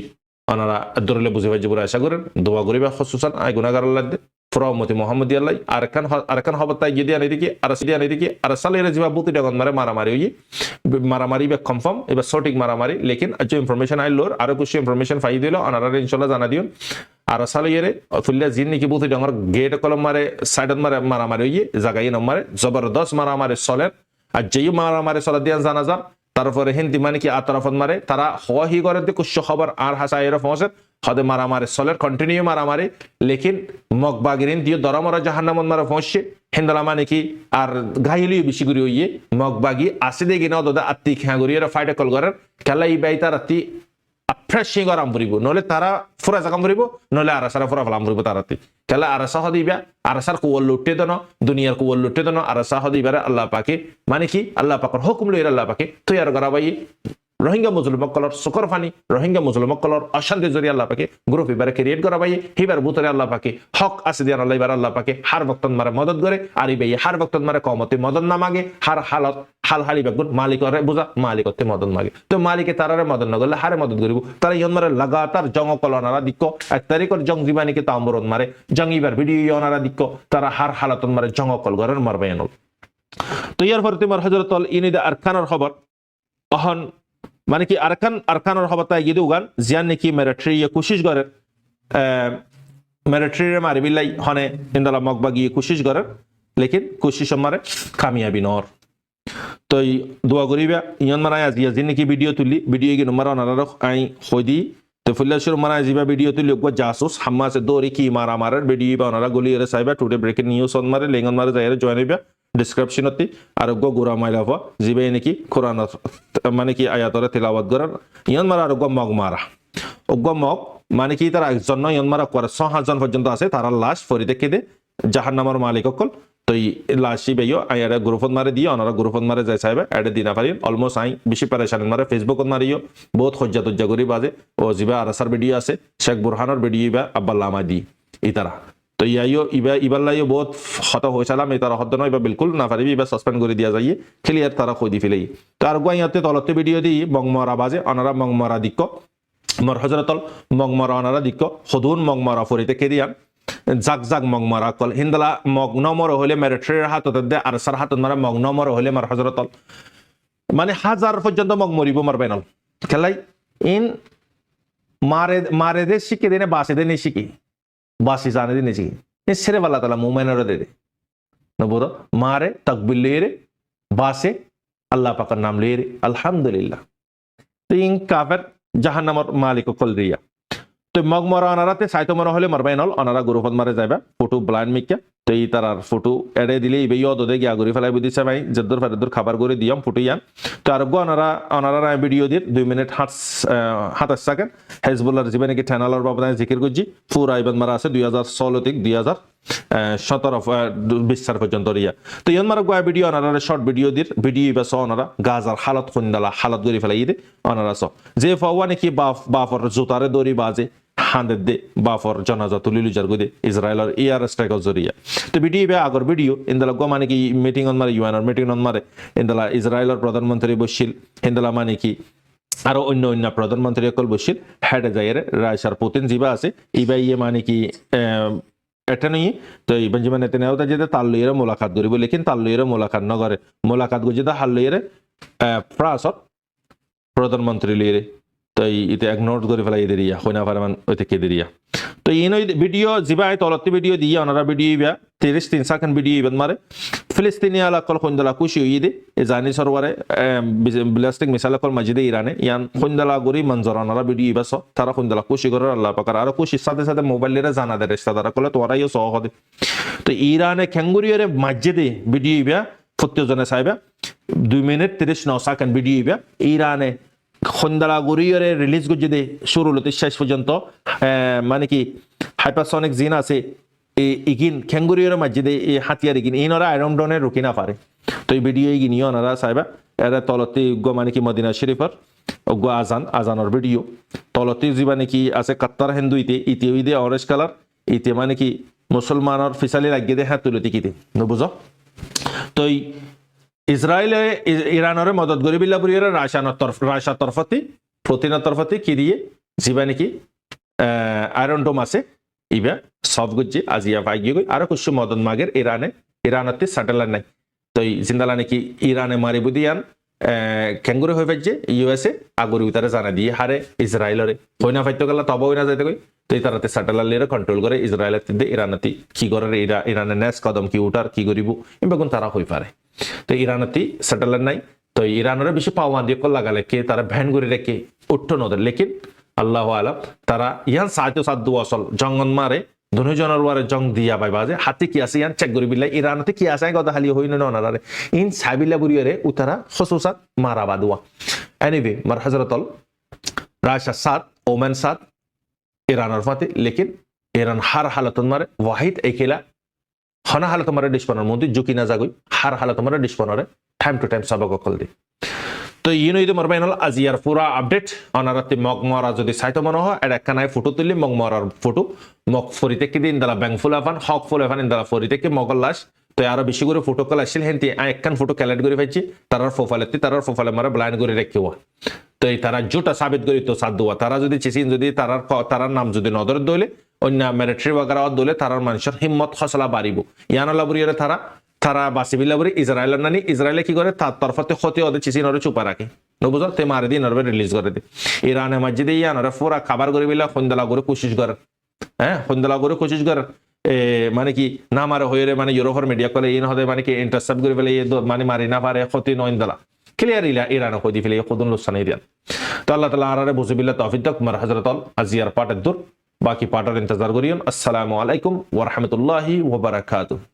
ওনারা দরলে বুঝে ভাই জীবনে আশা করেন দোয়া করিবা খুসুসান আই গুনাহগার আল্লাহ দে ফরমতি মুহাম্মদ আল্লাহ আরকান হবার তাই গিয়ে আনি দিকে আর সিদি আনি দিকে আর সালের জিবা বুতি ডগন মারে মারামারি হই মারামারি বে কনফার্ম এবার সঠিক মারামারি লেকিন যে ইনফরমেশন আইলোর আরো কিছু ইনফরমেশন পাই দিল ওনারা ইনশাআল্লাহ জানা দিও আর সালের ফুল্লা জিন নাকি বুতি ডগর গেট কলম মারে সাইডত মারে মারামারি হই জায়গায় নম্বরে জবরদস্ত মারামারি চলে আর যেই মারামারি চলে দিয়ান জানা যা তারপরে হিন্দি মানে কি আতরাফত মারে তারা হি করে দিয়ে কুশ্য খবর আর হাসাইয়ের পৌঁছে হদে মারামারি চলের কন্টিনিউ মারামারি লেকিন মগবাগিরিন দিয়ে দরমরা জাহান্নামত মারা পৌঁছছে হিন্দালা মানে কি আর গাইলিও বেশি করে ইয়ে মগবাগি আসে দিয়ে কিনা দাদা আত্মি খেয়া করি এরা ফাইটে কল করার খেলা ই বাই তার আত্মি ফ্রেশ গরম ফুরিব নহলে তারা ফুরা জাগাম ফুরিব নহলে আরাসারা ফুরা ফলাম ফুরিব তারাতি খেলা আরাসা হদিবা আরাসার কুয়াল লুটে দেন দুনিয়ার কুয়াল লুটে দেন আরাসা হদিবারে আল্লাহ পাকে মানে কি আল্লাহ পাকর হুকুম লইর আল্লাহ পাকে তৈয়ার করাবাই রোহিঙ্গা মুসলমানকলর সুকর ফানি রোহিঙ্গা মুসলমানকলর অশান্তি জরিয়া আল্লাহ পাকে গ্রুপ এবারে ক্রিয়েট করাবাই হিবার বুতরে আল্লাহ পাকে হক আছে দিয়ান আল্লাহ এবার আল্লাহ পাকে হার বক্তন মারে মদত করে আর ইবাই হার বক্তন মারে কমতে মদত না মাগে হার হালত হাল হালি বেগুন মালিকরে বুঝা মালিকতে মদত মাগে তো মালিকে তারারে মদত না করলে হারে মদত করিব তারা ইয়ন মারে লাগাতার জং কলনারা দিক্ক 1 তারিখর জং জীবানীকে তাম্বরন মারে জং ইবার ভিডিও ইয়নারা দিক্ক তারা হার হালাতন মারে জং কল গরের মারবায়নল তো ইয়ার পরে তোমার হযরতুল ইনিদা আরকানের খবর অহন মানে কি আরকানের খবর তাই গিয়ে উগান জিয়ান নাকি মিলিটারি কোশিশ করে মিলিটারি মারি বিলাই হনে ইন্দালা মগবাগি কোশিশ করে লেকিন কোশিশ মারে কামিয়াবি নর তো দোয়া করিবা ইয়ন মারায় আজি আজি নাকি ভিডিও তুলি ভিডিও কি নম্বর অনারা আই হইদি তো ফুল্লাশুর মারায় জিবা ভিডিও তুলি গো জাসুস হামাসে দৌড়ি কি মারা মারার ভিডিও বা অনারা গলি এর Saiba today breaking news on মারে লেঙ্গন মারে যাইরে জয়েন হইবা ডিসক্রিপশনতে আর গো গুরা মাইলাফা জিবে নাকি কোরআন মানে কি আয়াতরে তেলাওয়াত করার ইয়ন মারা আর গো মগ মারা গো মগ মানে কি তারা একজন ইয়ন মারা করে 6000 জন পর্যন্ত আছে তারা লাশ ফরিদে কেদে জাহান্নামের মালিক অকল তো লাশি বেয়ো আয়ারে গ্রুপত মারে দিয়ে অনারা গ্রুপত মারে যায় সাহেব এডে দিনা পারিন অলমোস্ট আই বেশি পারেশান মারে ফেসবুকত মারিও বহুত হজ্জা তজ্জা করি বাজে ও জিবা আরাসার ভিডিও আছে শেখ বুরহানের ভিডিও ইবা আব্বাল্লামা দি ইতারা তো ইয়াইও ইবাল্লাইও বহুত হত হয়েছিলাম এই তারা হত নয় বা বিলকুল না পারিবি এবার সাসপেন্ড করে দিয়া যাইয়ে ক্লিয়ার তারা কই দি ফেলেই তো আর গুয়াইয়াতে তলতে ভিডিও দিই মংমরা বাজে অনারা মংমরা দিক্ক মর হজরতল মংমরা অনারা দিক্ক হদুন মংমরা ফরিতে কেদিয়ান জাক জাক মংমরা কল হিন্দালা মগ্নমর হইলে মিলিটারির হাতত দে আর সার হাতত মারা মগ্নমর হইলে মার হজরতল মানে 1000 পর্যন্ত মগ মরিব মারবেনল খেলাই ইন মারে দে শিখে দেনে বাসে দেনে শিখি বাসি জানে দিনে শিখি ইন সেরে বাল্লাহ তাআলা মুমিনের দে দে নবুর মারে তাকবির লেরে বাসে আল্লাহ পাকের নাম লেরে আলহামদুলিল্লাহ তো ইন কাফের জাহান্নামের মালিক কল দিয়া তো মগ মরা অনারাতে সাইতো মরা হলে মারবাইনল অনারা গ্রুপত মারে যাইবা ফটো ব্লাইন্ড মিকা তো এই তারার ফটো এড়ে দিলে ইবে ইয়দে গিয়া গরি ফেলাই বুদিছে ভাই জদ্দর ফারদর খাবার করে দিয়াম ফটো ইয়ান তো আর গো অনারা ভিডিও দির 2 মিনিট 27 সেকেন্ড হেজবুল্লাহর জীবনে কি চ্যানেলের বাবদায় জিকির করজি পুরা ইবাদ মারা আছে 2016 থেকে 2017 20 পর্যন্ত রিয়া তো ইয়ান মারা গো ভিডিও অনারা শর্ট ভিডিও দির ভিডিও ইবা সো অনারা গাজার হালত খুন্দালা হালত গরি ফেলাই দে অনারা সো যে ফাওয়ানে কি বাফর জুতারে দড়ি বাজে হান্দের দে বাফর জনাজা তুলিলু জারগুদে ইসরায়েলের এয়ার স্ট্রাইক জরিয়া তো ভিডিও বে আগর ভিডিও ইন্দালা গো মানে কি মিটিং অন মারে ইউএনর মিটিং অন মারে ইন্দালা ইসরায়েলের প্রধানমন্ত্রী বসিল ইন্দালা মানে কি আরো অন্য প্রধানমন্ত্রী কল বসিল হেডে যাইরে রাশিয়ার পুতিন জিবা আছে ইবা ইয়ে মানে কি এটা নই তো বেঞ্জামিন নেতানিয়াহু তা যেতে তার লইরে মুলাকাত করিব লেকিন তার লইরে মুলাকাত ন করে মুলাকাত গো যেটা হাল লইরে ফ্রান্সর প্রধানমন্ত্রী লইরে তো ইতে ইগনোর করে ফেলাই দিয়া হইনা পারমান ওইতে কে দিয়া তো ইন ভিডিও জিবাই তলতে ভিডিও দিয়ে ওনারা ভিডিও ইবা 33 সেকেন্ড ভিডিও ইবান মারে ফিলিস্তিনিয়া লাকল খন্দলা খুশি হইদে এ জানি সরওয়ারে ব্লাস্টিং মিসাইল কল মসজিদে ইরানে ইয়ান খন্দলা গরি মঞ্জর ওনারা ভিডিও ইবা সো তারা খন্দলা খুশি করে আল্লাহ পাক আর খুশি সাথে সাথে মোবাইলের জানা দে রেস্তাদার কলে তোরাইও সহ হদে তো ইরানে খেঙ্গুরিয়রে মসজিদে ভিডিও ইবা ফত্যজনে সাইবা 2 মিনিট 39 সেকেন্ড ভিডিও ইবা ইরানে খন্দলা গরিয়রে রিলিজ গুজি দে শুরু হতে শেষ পর্যন্ত মানে কি হাইপারসনিক জিন আছে ইগিন খেঙ্গুরিয়র মসজিদে এই হাতিয়ার ইগিন ইনরা আয়রন ডনে রুকি না পারে তো এই ভিডিও ইগিন ইয়নারা সাইবা এরা তলতে গো মানে কি মদিনা শরীফর গো আজানের ভিডিও তলতে জিবা নাকি আছে কাত্তার হিন্দুইতে ইতে উইদে অরেঞ্জ কালার ইতে মানে কি মুসলমানের ফিসালি লাগিয়ে দে হাত তুলতে কিতে বুঝো তো ইসরায়েলে ইরানের মদত গরিবিল্লা বুড়িয়ার রাশিয়ার তরফতি প্রতিনের তরফতি কি দিয়ে জিবা নাকি আয়রন ডোম আছে ইবা সব গুজি আজিয়া পাই গিয়ে আরো কিছু মদত মাগের ইরানতে স্যাটেলাইট নাই তো জিন্দালা নাকি ইরানে মারি বুদিয়ান খেঙ্গুরে হয়ে ফেলছে ইউএসএ আগরি উতারে জানা দিয়ে হারে ইসরায়েলরে হইনা ফাইতে গেলা তব হইনা যাইতে কই তো তারাতে স্যাটেলাইট কন্ট্রোল করে ইসরায়েলের দিকে ইরানতি কি করে ইরানের নেক্সট কদম কি উঠার কি করিব এমন তারা হই পারে তো ইরানতি স্যাটেলাইট নাই তো ইরানের বেশি পাওয়ান দিয়ে লাগালে কে তারা ভ্যান করে রেখে উঠতো নদের লেকিন আল্লাহ আলম তারা ইয়ান সাহায্য আসল জঙ্গন মারে দুজনের ওয়ারে জং দিয়া পাই বাজে হাতে কি আছে ইয়ান চেক করি বিল্লাই ইরানতে কি আছে কথা হালি হই না অনারে ইন সাবিলা বুরিয়ারে উতারা খসুসাত মারা বাদুয়া এনিওয়ে মার হযরতল রাশা সাত ওমান সাত ইরানের ফাতে লেকিন ইরান হার হালত মারে ওয়াহিদ একেলা হনা হালত মারে ডিসপনার মধ্যে ঝুঁকি না যাগই হার হালত মারে ডিসপনারে টাইম টু টাইম সবক কল দি তো ইউনিট মারবাইনাল আজিয়ার পুরা আপডেট অনারাতে মগ মরা যদি সাইতো মনে হয় এটা কানায় ফটো তুললি মগ মরার ফটো মগ ফরি থেকে দিন দালা ব্যাংক ফুল আফান হক ফুল আফান দালা ফরি থেকে মগল লাশ তো আরো বেশি করে ফটো কল আসছিল হেনতি একখান ফটো কালেক্ট করে পাইছি তারার প্রোফাইলে মারা ব্লাইন্ড করে রেখেওয়া তো এই তারা জোটা সাবিত করি তো সাদ দেওয়া তারা যদি চিসিন যদি তারার নাম যদি নজর দইলে অন্য মিলিটারি বাগারা দলে তারার মানুষের হিম্মত হসলা বাড়িব ইয়ানলা বুড়িয়ারে তারা বাসিবিল্লা বলে ইসরায়েলের নানি ইসরায়েলে কি করে তার তরফতে ক্ষতি ওদের চিচিনরে চুপা রাখে নবুঝল তে মারে দিয়ে নরবে রিলিজ করে দে ইরানে মসজিদে ইয়ানরে পুরা খাবার করে বিলা খন্দলা করে কোশিশ করে হ্যাঁ খন্দলা করে কোশিশ করে মানে কি না মারে হয়ে মানে ইউরোপের মিডিয়া কলে ইন হতে মানে কি ইন্টারসেপ্ট করে ফেলে মানে মারি না পারে ক্ষতি নয়ন্দলা ক্লিয়ার ইরান কই দি ফেলে খুদুন লুসানি দিয়ান তো আল্লাহ তাআলা আরারে বুঝিবিল্লাহ তৌফিক দাক মার হযরতল আজিয়ার পাটের দূর বাকি পাটার ইন্তজার করিয়ন আসসালামু আলাইকুম ওয়া রাহমাতুল্লাহি ওয়া বারাকাতুহু